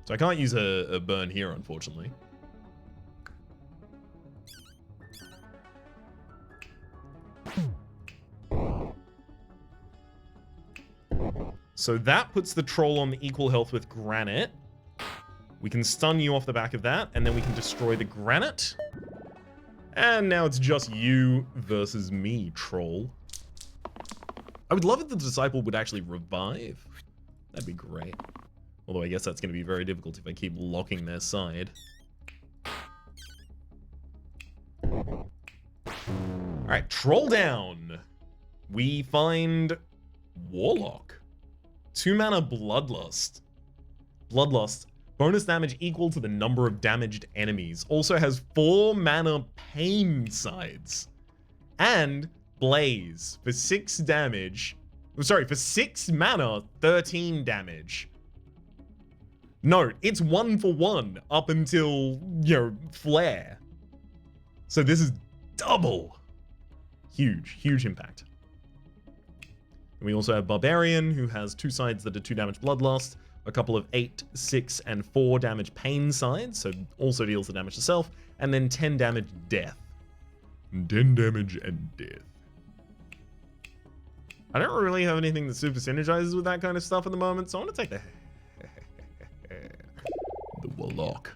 S1: So I can't use a Burn here, unfortunately. So that puts the Troll on the equal health with Granite. We can stun you off the back of that, and then we can destroy the Granite. And now it's just you versus me, Troll. I would love if the Disciple would actually revive. That'd be great. Although I guess that's going to be very difficult if I keep locking their side. Alright, Troll down. We find Warlock. 2 mana Bloodlust. Bloodlust. Bonus damage equal to the number of damaged enemies. Also has 4 mana pain sides. And Blaze for 6 damage. Sorry, for 6 mana, 13 damage. Note, it's 1 for 1 up until, Flare. So this is double. Huge, huge impact. And we also have Barbarian, who has 2 sides that are 2 damage Bloodlust, a couple of 8, 6, and 4 damage Pain sides, so also deals the damage to self, and then 10 damage Death. 10 damage and Death. I don't really have anything that super synergizes with that kind of stuff at the moment, so I want to take the Warlock.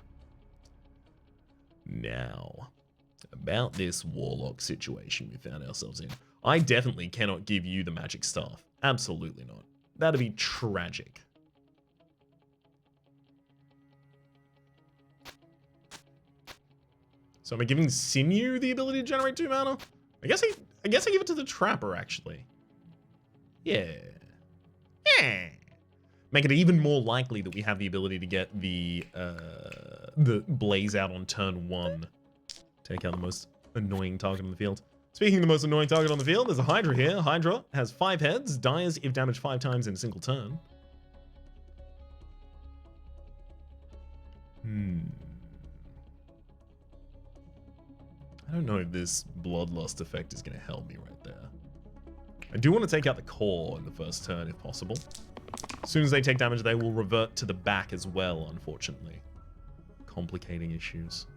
S1: Now, about this Warlock situation we found ourselves in. I definitely cannot give you the magic staff. Absolutely not. That'd be tragic. So am I giving Sinew the ability to generate 2 mana? I guess I give it to the Trapper, actually. Yeah. Make it even more likely that we have the ability to get the Blaze out on turn 1. Take out the most annoying target on the field. Speaking of the most annoying target on the field, there's a Hydra here. Hydra has 5 heads, dies if damaged 5 times in a single turn. I don't know if this Bloodlust effect is going to help me right there. I do want to take out the core in the first turn if possible. As soon as they take damage, they will revert to the back as well, unfortunately. Complicating issues.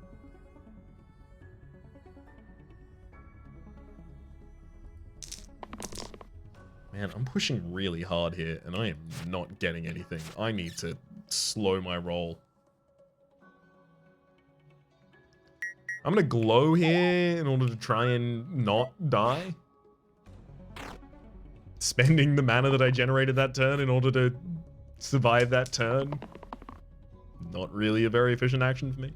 S1: Man, I'm pushing really hard here, and I am not getting anything. I need to slow my roll. I'm gonna glow here in order to try and not die. Spending the mana that I generated that turn in order to survive that turn. Not really a very efficient action for me.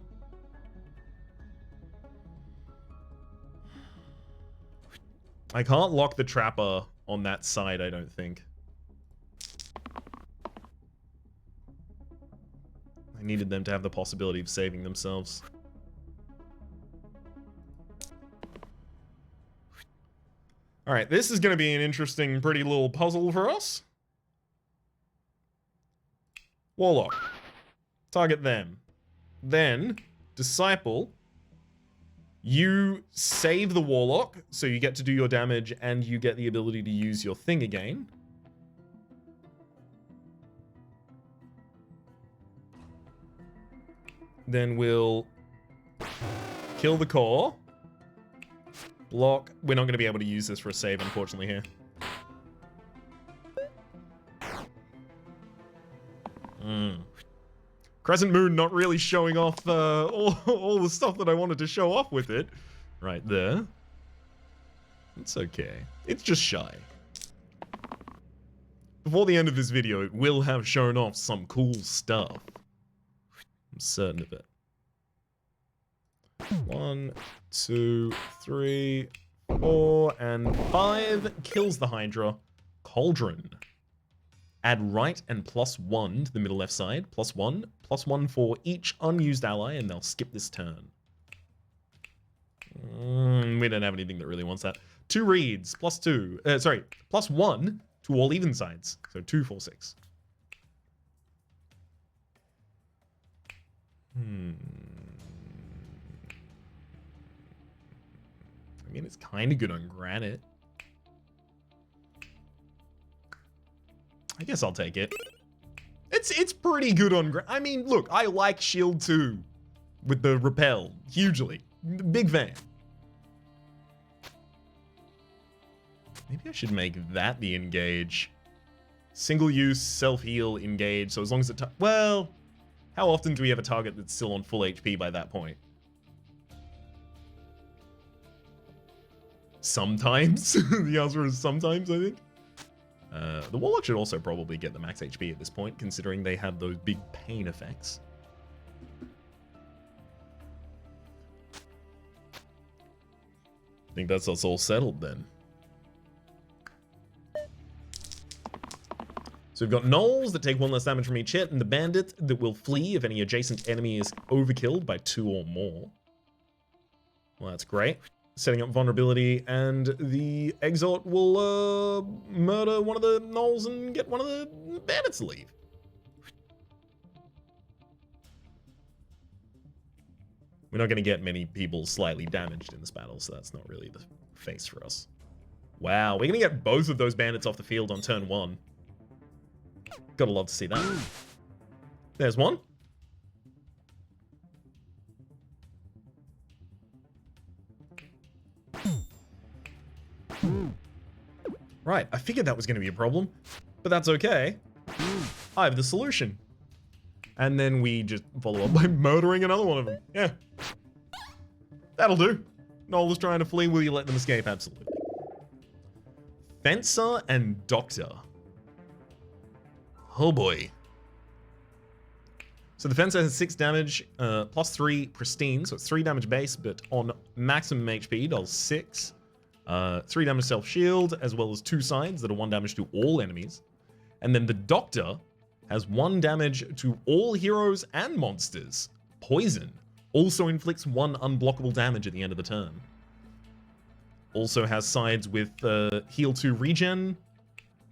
S1: I can't lock the Trapper on that side, I don't think. I needed them to have the possibility of saving themselves. Alright, this is going to be an interesting, pretty little puzzle for us. Warlock. Target them. Then, Disciple. You save the Warlock, so you get to do your damage and you get the ability to use your thing again. Then we'll kill the core. Block. We're not going to be able to use this for a save, unfortunately, here. Crescent Moon not really showing off all the stuff that I wanted to show off with it. Right there. It's okay. It's just shy. Before the end of this video, it will have shown off some cool stuff. I'm certain of it. 1, 2, 3, 4, and 5. Kills the Hydra. Cauldron. Add right and +1 to the middle left side. +1 for each unused ally, and they'll skip this turn. We don't have anything that really wants that. 2 reads. +2. +1 to all even sides. So 2, 4, 6. I mean, it's kind of good on granite. I guess I'll take it. It's pretty good on granite. I mean, look, I like Shield 2 with the repel hugely. Big fan. Maybe I should make that the engage. Single use, self-heal, engage. So as long as it... Well, how often do we have a target that's still on full HP by that point? Sometimes. The answer is sometimes, I think. The Warlock should also probably get the max HP at this point, considering they have those big pain effects. I think that's us all settled then. So we've got gnolls that take 1 less damage from each hit, and the bandit that will flee if any adjacent enemy is overkilled by 2 or more. Well, that's great. Setting up vulnerability, and the exort will murder one of the gnolls and get one of the bandits to leave. We're not going to get many people slightly damaged in this battle, so that's not really the face for us. Wow, we're going to get both of those bandits off the field on turn 1. Gotta love to see that. There's one. Right, I figured that was going to be a problem, but that's okay. I have the solution. And then we just follow up by murdering another one of them. Yeah. That'll do. Noel is trying to flee. Will you let them escape? Absolutely. Fencer and Doctor. Oh boy. So the Fencer has 6 damage, plus 3 pristine, so it's 3 damage base, but on maximum HP does 6. 3 damage self-shield, as well as 2 sides that are 1 damage to all enemies. And then the Doctor has 1 damage to all heroes and monsters. Poison. Also inflicts 1 unblockable damage at the end of the turn. Also has sides with heal 2 regen.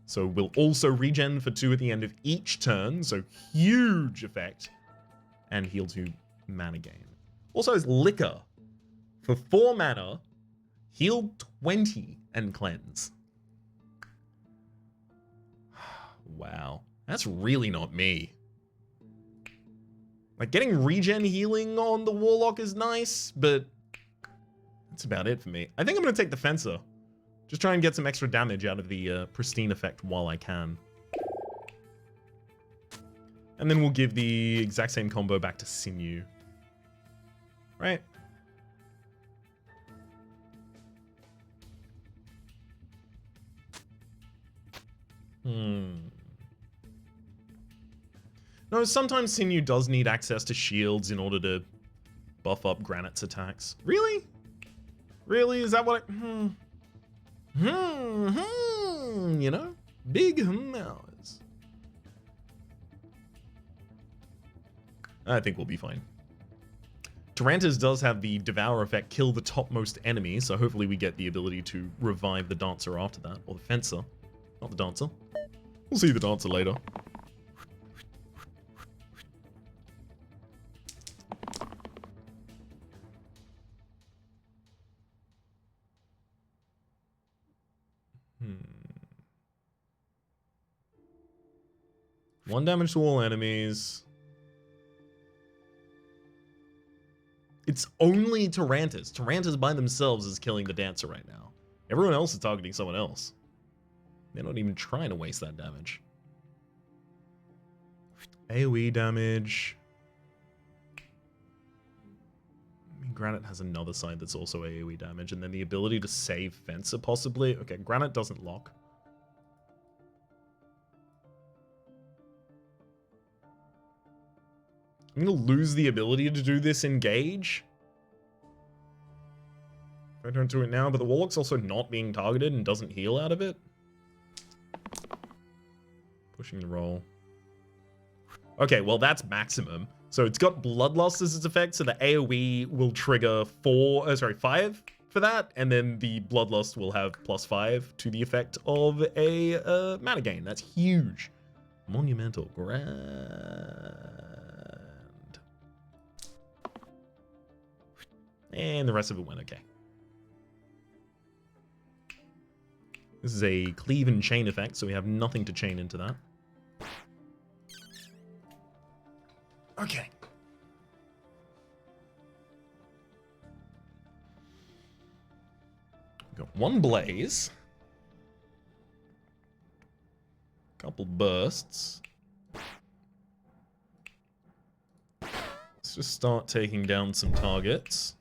S1: So will also regen for 2 at the end of each turn. So huge effect. And heal 2 mana gain. Also has Liquor. For 4 mana, heal 20 and cleanse. Wow. That's really not me. Like, getting regen healing on the Warlock is nice, but that's about it for me. I think I'm going to take the Fencer. Just try and get some extra damage out of the pristine effect while I can. And then we'll give the exact same combo back to Sinew. Right? No, sometimes Sinew does need access to shields in order to buff up Granite's attacks. Really? Really? Is that what you know? Big hours. I think we'll be fine. Tyrantis does have the Devour effect, kill the topmost enemy, so hopefully we get the ability to revive the Dancer after that. Or the Fencer. Not the Dancer. We'll see the Dancer later. One damage to all enemies. It's only Tyrantis. Tyrantis by themselves is killing the Dancer right now. Everyone else is targeting someone else. They're not even trying to waste that damage. AoE damage. I mean, Granite has another side that's also AoE damage, and then the ability to save Fencer possibly. Okay, Granite doesn't lock. I'm going to lose the ability to do this engage. If I don't do it now, but the Warlock's also not being targeted and doesn't heal out of it. Pushing the roll. Okay, well, that's maximum. So it's got Bloodlust as its effect, so the AoE will trigger 5 for that, and then the Bloodlust will have +5 to the effect of a mana gain. That's huge. Monumental. Grand. And the rest of it went okay. This is a cleave and chain effect, so we have nothing to chain into that. Okay. We've got 1 blaze. Couple bursts. Let's just start taking down some targets.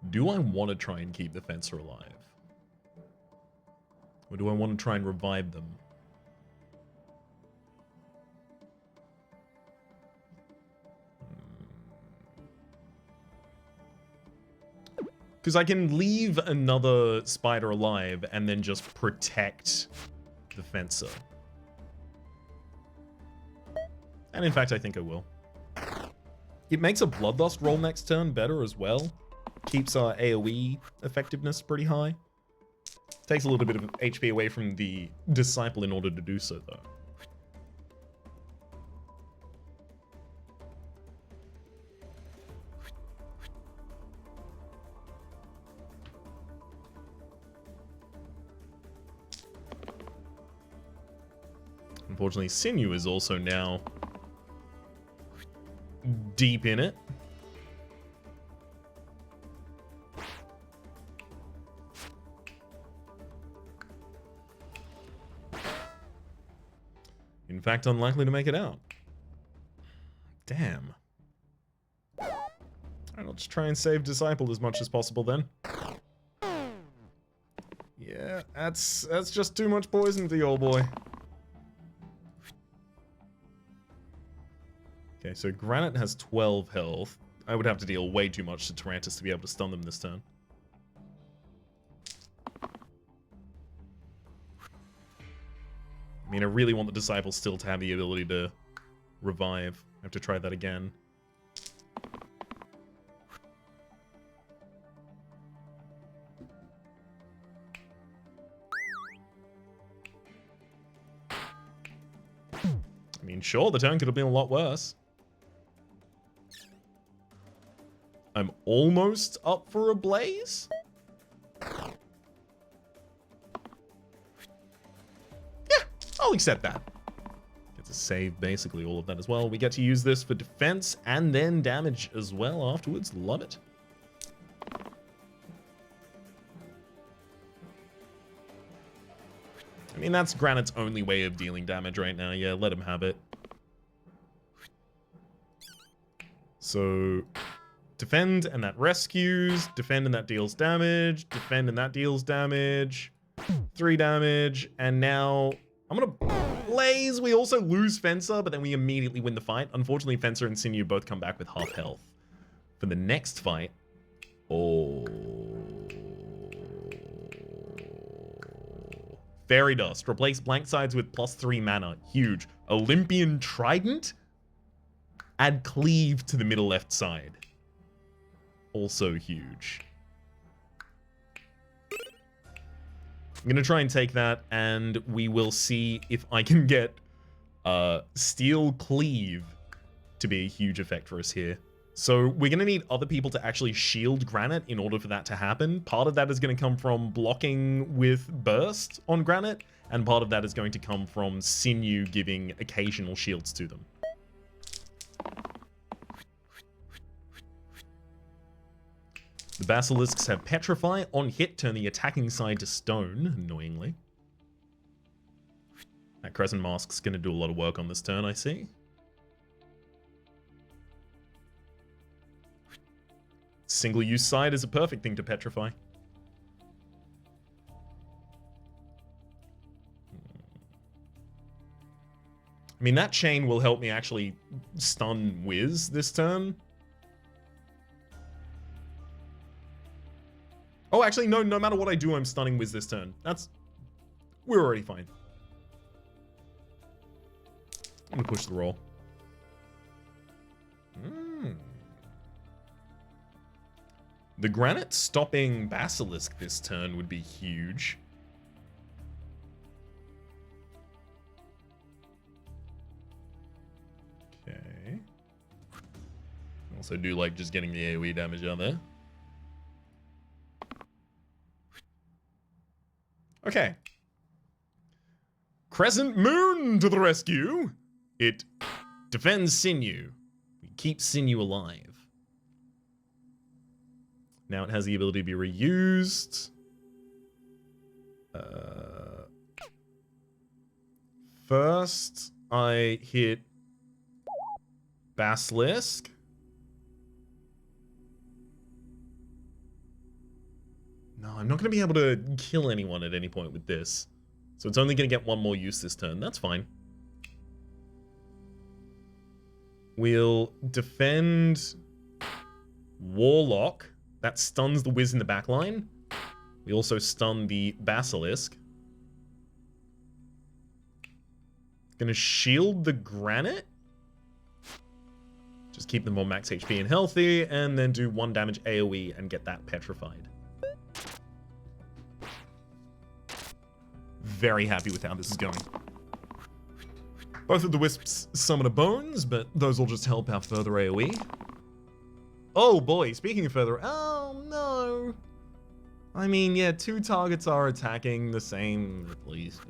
S1: Do I want to try and keep the Fencer alive? Or do I want to try and revive them? Because I can leave another spider alive and then just protect the fencer. And in fact, I think I will. It makes a Bloodlust roll next turn better as well. Keeps our AoE effectiveness pretty high. Takes a little bit of HP away from the Disciple in order to do so, though. Unfortunately, Sinew is also now deep in it. In fact, unlikely to make it out. Damn. Alright, I'll just try and save Disciple as much as possible then. Yeah, that's just too much poison for the old boy. Okay, so Granite has 12 health. I would have to deal way too much to Tyrantis to be able to stun them this turn. I mean, I really want the Disciple still to have the ability to revive. I have to try that again. I mean, sure, the turn could have been a lot worse. I'm almost up for a blaze. Yeah, I'll accept that. Get to save basically all of that as well. We get to use this for defense and then damage as well afterwards. Love it. I mean, that's Granite's only way of dealing damage right now. Yeah, let him have it. So, defend and that rescues, defend and that deals damage, defend and that deals damage, 3 damage, and now I'm gonna blaze. We also lose Fencer, but then we immediately win the fight. Unfortunately, Fencer and Sinew both come back with half health. For the next fight, oh. Fairy Dust. Replace blank sides with +3 mana. Huge. Olympian Trident. Add Cleave to the middle left side. Also huge. I'm going to try and take that, and we will see if I can get Steel Cleave to be a huge effect for us here. So we're going to need other people to actually shield Granite in order for that to happen. Part of that is going to come from blocking with Burst on Granite, and part of that is going to come from Sinew giving occasional shields to them. The Basilisks have Petrify. On hit, turn the attacking side to stone, annoyingly. That Crescent Mask's going to do a lot of work on this turn, I see. Single-use side is a perfect thing to petrify. I mean, that chain will help me actually stun Wiz this turn. Oh, actually, no matter what I do, I'm stunning Wiz this turn. We're already fine. I'm gonna push the roll. The Granite stopping Basilisk this turn would be huge. Okay. Also do like just getting the AoE damage out there. Okay. Crescent Moon to the rescue. It defends Sinew. It keeps Sinew alive. Now it has the ability to be reused. First, I hit Basilisk. No, I'm not going to be able to kill anyone at any point with this. So it's only going to get one more use this turn. That's fine. We'll defend Warlock That stuns the Wiz in the back line. We also stun the Basilisk. Gonna shield the Granite. Just keep them on max HP and healthy, and then do 1 damage AoE and get that petrified. Very happy with how this is going. Both of the Wisps summon a Bones, but those will just help our further AoE. Oh boy, speaking of further... Oh no! I mean, yeah, 2 targets are attacking the same... Please.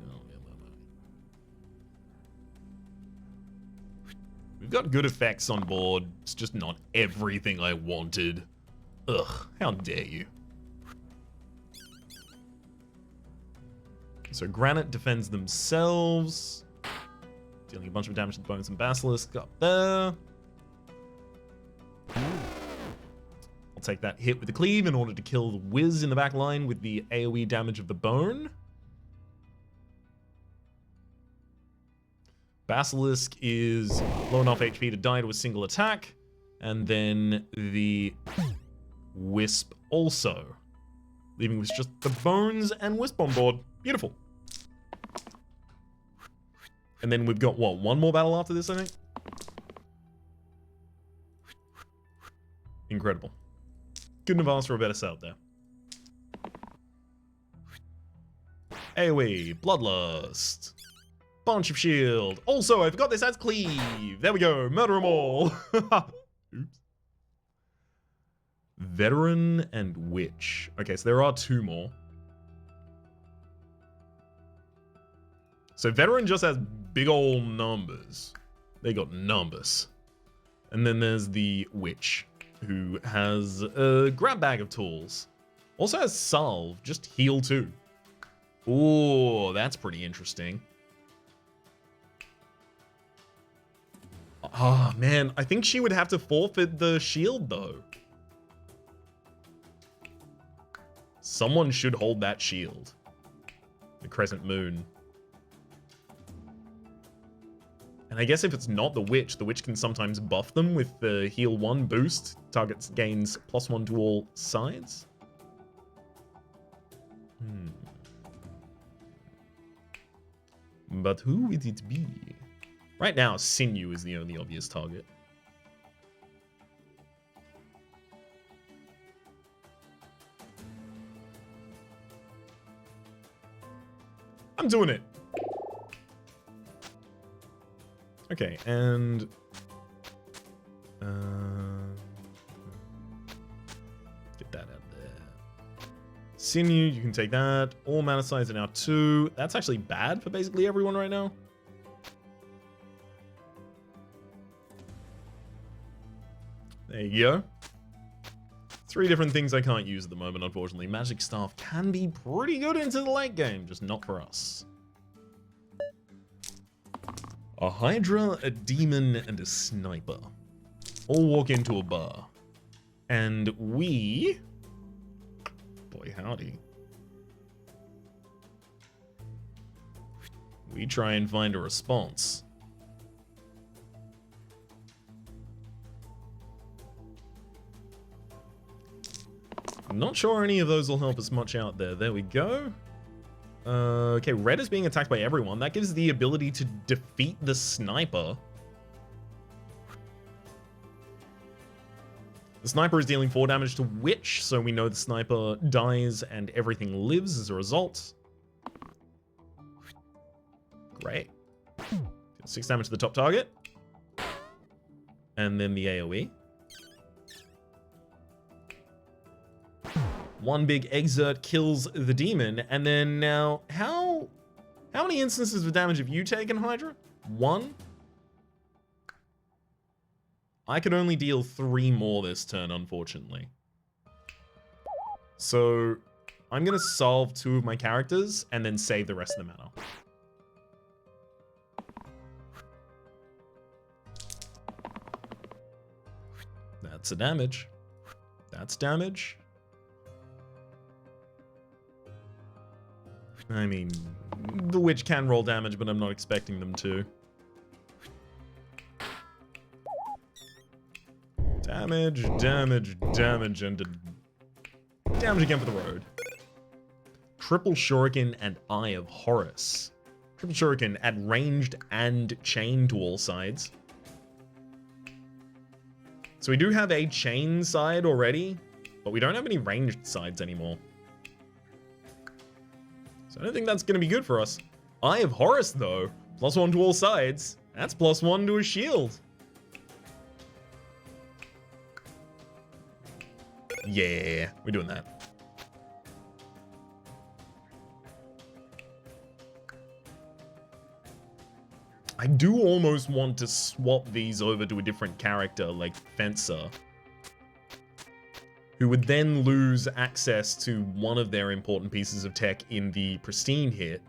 S1: We've got good effects on board. It's just not everything I wanted. Ugh, how dare you. So Granite defends themselves. Dealing a bunch of damage to the Bones and Basilisk up there. I'll take that hit with the Cleave in order to kill the Wiz in the back line with the AoE damage of the Bone. Basilisk is low enough HP to die to a single attack. And then the Wisp also. Leaving with just the Bones and Wisp on board. Beautiful. And then we've got, what, 1 more battle after this, I think? Incredible. Couldn't have asked for a better setup there. AoE, Bloodlust. Bunch of shield. Also, I forgot this adds Cleave. There we go. Murder them all. Oops. Veteran and Witch. Okay, so there are 2 more. So Veteran just has big ol' numbers. They got numbers. And then there's the Witch, who has a grab bag of tools. Also has Salve, just heal too. Ooh, that's pretty interesting. Oh man, I think she would have to forfeit the shield though. Someone should hold that shield. The Crescent Moon. And I guess if it's not the Witch can sometimes buff them with the heal 1 boost. Target gains +1 to all sides. But who would it be? Right now, Sinew is the only obvious target. I'm doing it. Okay, and get that out there. Sinew, you can take that. All mana size are now 2. That's actually bad for basically everyone right now. There you go. 3 different things I can't use at the moment, unfortunately. Magic Staff can be pretty good into the late game, just not for us. A Hydra, a Demon, and a Sniper. All walk into a bar. And we... Boy, howdy. We try and find a response. I'm not sure any of those will help us much out there. There we go. Okay, red is being attacked by everyone. That gives the ability to defeat the Sniper. The Sniper is dealing 4 damage to Witch, so we know the Sniper dies and everything lives as a result. Great. 6 damage to the top target. And then the AoE. 1 big exert kills the demon, and then now, how many instances of damage have you taken, Hydra? 1? I could only deal 3 more this turn, unfortunately. So, I'm gonna solve 2 of my characters, and then save the rest of the mana. That's a damage. That's damage. I mean, the Witch can roll damage, but I'm not expecting them to. Damage, damage, damage, and a Damage again for the road. Triple Shuriken and Eye of Horus. Triple Shuriken at ranged and chain to all sides. So we do have a chain side already, but we don't have any ranged sides anymore. So I don't think that's going to be good for us. Eye of Horus, though, +1 to all sides. That's +1 to a shield. Yeah, we're doing that. I do almost want to swap these over to a different character, like Fencer, who would then lose access to one of their important pieces of tech in the pristine hit,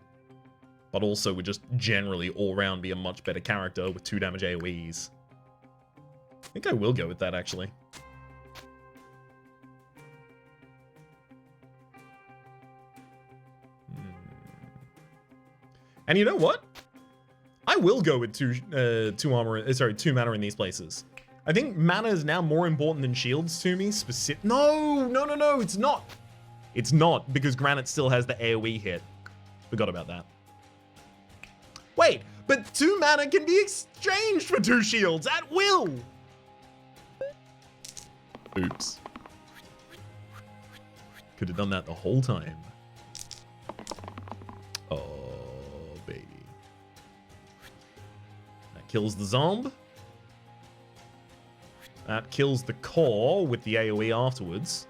S1: but also would just generally all-round be a much better character with 2 damage AoEs. I think I will go with that, actually. And you know what? I will go with two mana in these places. I think mana is now more important than shields to me. No, it's not. It's not, because Granite still has the AoE hit. Forgot about that. Wait, but 2 mana can be exchanged for 2 shields at will. Oops. Could have done that the whole time. Oh, baby. That kills the zomb. That kills the core with the AoE afterwards.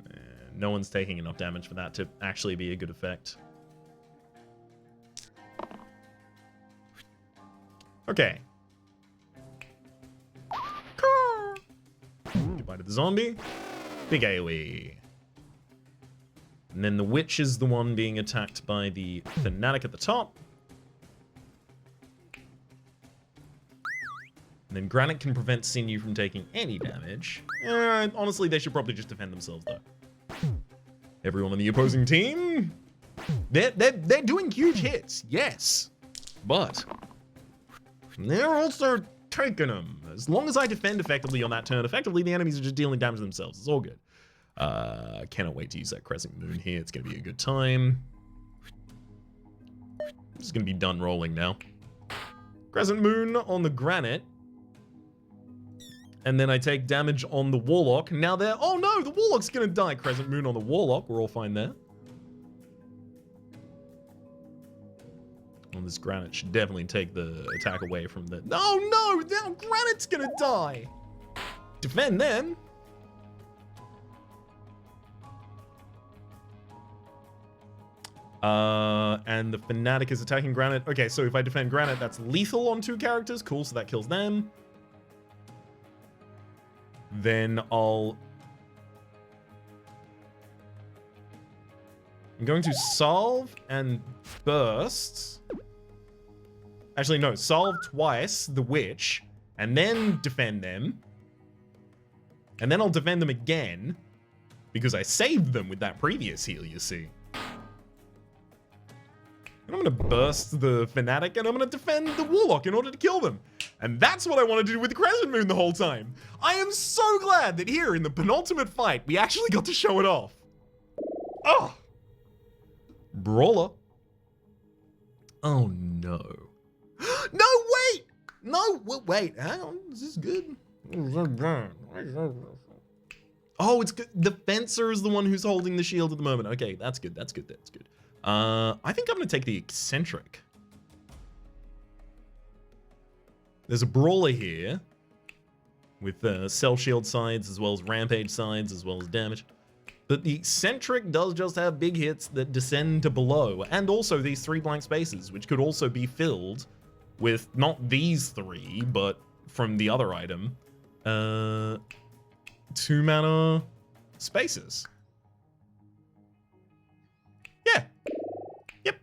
S1: And no one's taking enough damage for that to actually be a good effect. Okay. Goodbye to the zombie. Big AoE. And then the witch is the one being attacked by the fanatic at the top. And then Granite can prevent Sinew from taking any damage. Honestly, they should probably just defend themselves, though. Everyone on the opposing team, they're doing huge hits, yes. But they're also taking them. As long as I defend effectively on that turn, effectively the enemies are just dealing damage to themselves. It's all good. Cannot wait to use that Crescent Moon here. It's going to be a good time. I'm just going to be done rolling now. Crescent Moon on the Granite. And then I take damage on the Warlock. Now they're... Oh no, the Warlock's going to die. Crescent Moon on the Warlock. We're all fine there. Well, this Granite should definitely take the attack away from the... Oh no, now Granite's going to die. Defend them. And the Fanatic is attacking Granite. Okay, so if I defend Granite, that's lethal on 2 characters. Cool, so that kills them. Then I'm going to salve and burst. Actually, no, salve twice the witch, and then defend them. And then I'll defend them again, because I saved them with that previous heal, you see. And I'm going to burst the Fanatic, and I'm going to defend the Warlock in order to kill them. And that's what I wanted to do with the Crescent Moon the whole time. I am so glad that here in the penultimate fight, we actually got to show it off. Oh! Brawler. Oh, no. No, wait! No, wait, hang on. Is this good? Oh, it's good. The Fencer is the one who's holding the shield at the moment. Okay, that's good, that's good, that's good. I think I'm going to take the Eccentric. There's a Brawler here with Cell Shield sides as well as Rampage sides as well as damage. But the Eccentric does just have big hits that descend to below, and also these 3 blank spaces, which could also be filled with not these 3, but from the other item, 2 mana spaces. Yeah. Yep.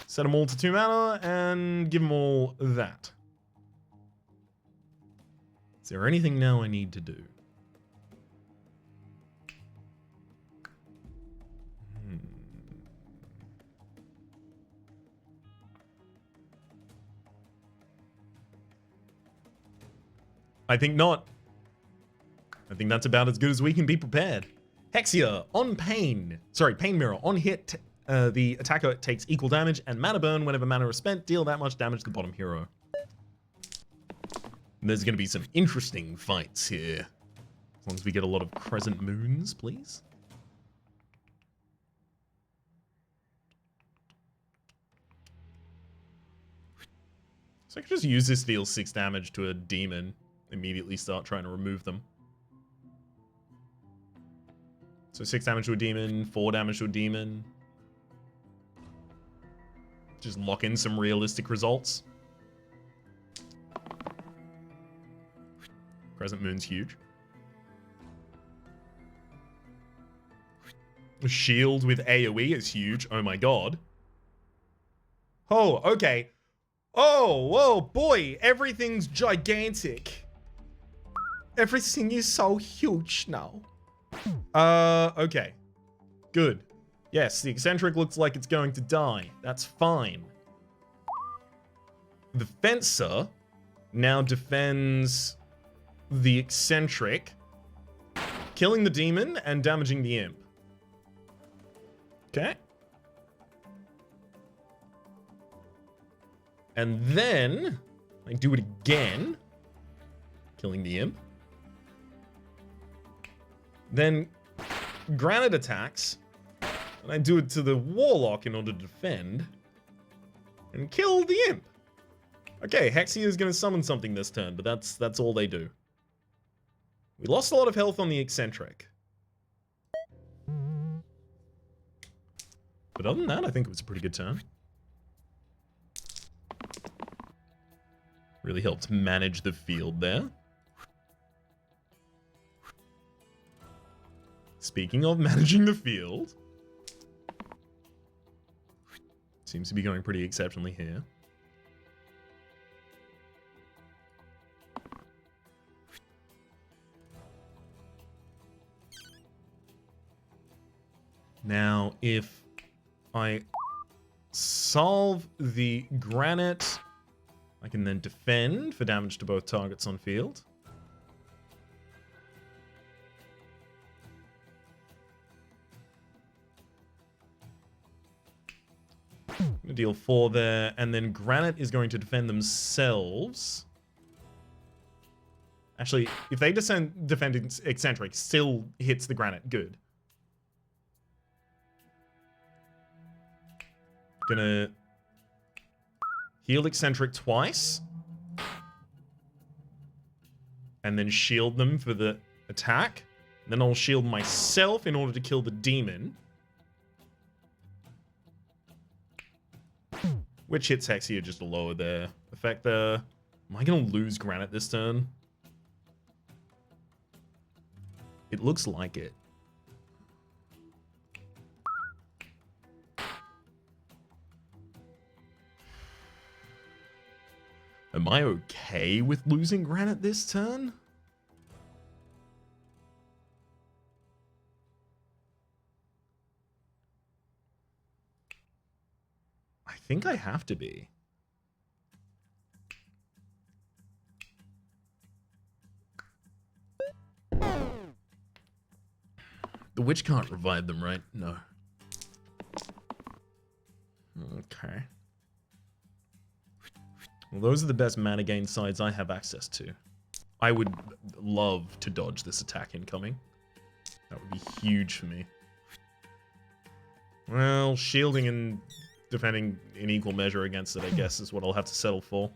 S1: Set them all to 2 mana and give them all that. Is there anything now I need to do? I think not. I think that's about as good as we can be prepared. Hexia, on pain. Sorry, Pain Mirror. On hit, the attacker takes equal damage, and mana burn whenever mana is spent. Deal that much damage to the bottom hero. And there's going to be some interesting fights here. As long as we get a lot of Crescent Moons, please. So I could just use this to deal 6 damage to a demon. Immediately start trying to remove them. So 6 damage to a demon, 4 damage to a demon. Just lock in some realistic results. Crescent Moon's huge. Shield with AoE is huge. Oh my god. Oh, okay. Oh, whoa, boy. Everything's gigantic. Everything is so huge now. Okay. Good. Yes, the eccentric looks like it's going to die. That's fine. The fencer now defends the eccentric, killing the demon and damaging the imp. Okay. And then I do it again, killing the imp. Then Granite attacks, and I do it to the Warlock in order to defend, and kill the imp. Okay, Hexia is going to summon something this turn, but that's all they do. We lost a lot of health on the eccentric. But other than that, I think it was a pretty good turn. Really helped manage the field there. Speaking of managing the field, seems to be going pretty exceptionally here. Now, if I solve the granite, I can then defend for damage to both targets on field. I'm gonna deal 4 there, and then granite is going to defend themselves. Actually, if they defend eccentric, still hits the granite, good. Gonna heal eccentric twice. And then shield them for the attack. Then I'll shield myself in order to kill the demon. Which hits Hexia just a lower there. Effect there. Am I gonna lose granite this turn? It looks like it. Am I okay with losing granite this turn? I think I have to be. The witch can't revive them, right? No. Okay. Well, those are the best mana gain sides I have access to. I would love to dodge this attack incoming. That would be huge for me. Well, shielding and defending in equal measure against it, I guess, is what I'll have to settle for.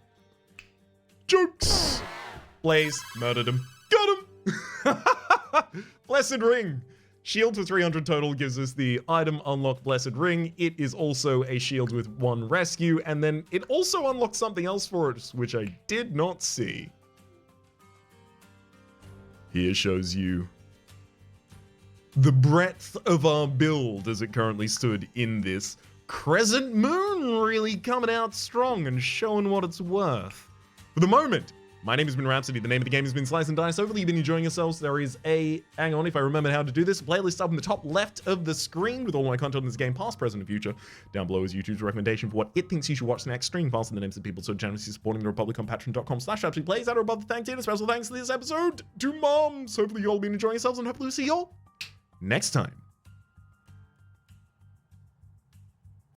S1: Jokes! Blaze, murdered him. Got him! Blessed Ring! Shield for 300 total gives us the item unlock Blessed Ring. It is also a shield with 1 rescue, and then it also unlocks something else for us, which I did not see. Here shows you the breadth of our build as it currently stood in this. Crescent Moon really coming out strong and showing what it's worth. For the moment, My name has been Rhapsody. The name of the game has been Slice and Dice. Hopefully you've been enjoying yourselves. There is a, hang on, if I remember how to do this, a playlist up in the top left of the screen with all my content in this game, past, present, and future. Down below is YouTube's recommendation for what it thinks you should watch next. Stream faster the names of people so generously supporting the Republic on patreon.com/RhapsodyPlays. That are above the thanks here. Special thanks to this episode to Moms. Hopefully you all have been enjoying yourselves, and hopefully we'll see you all next time.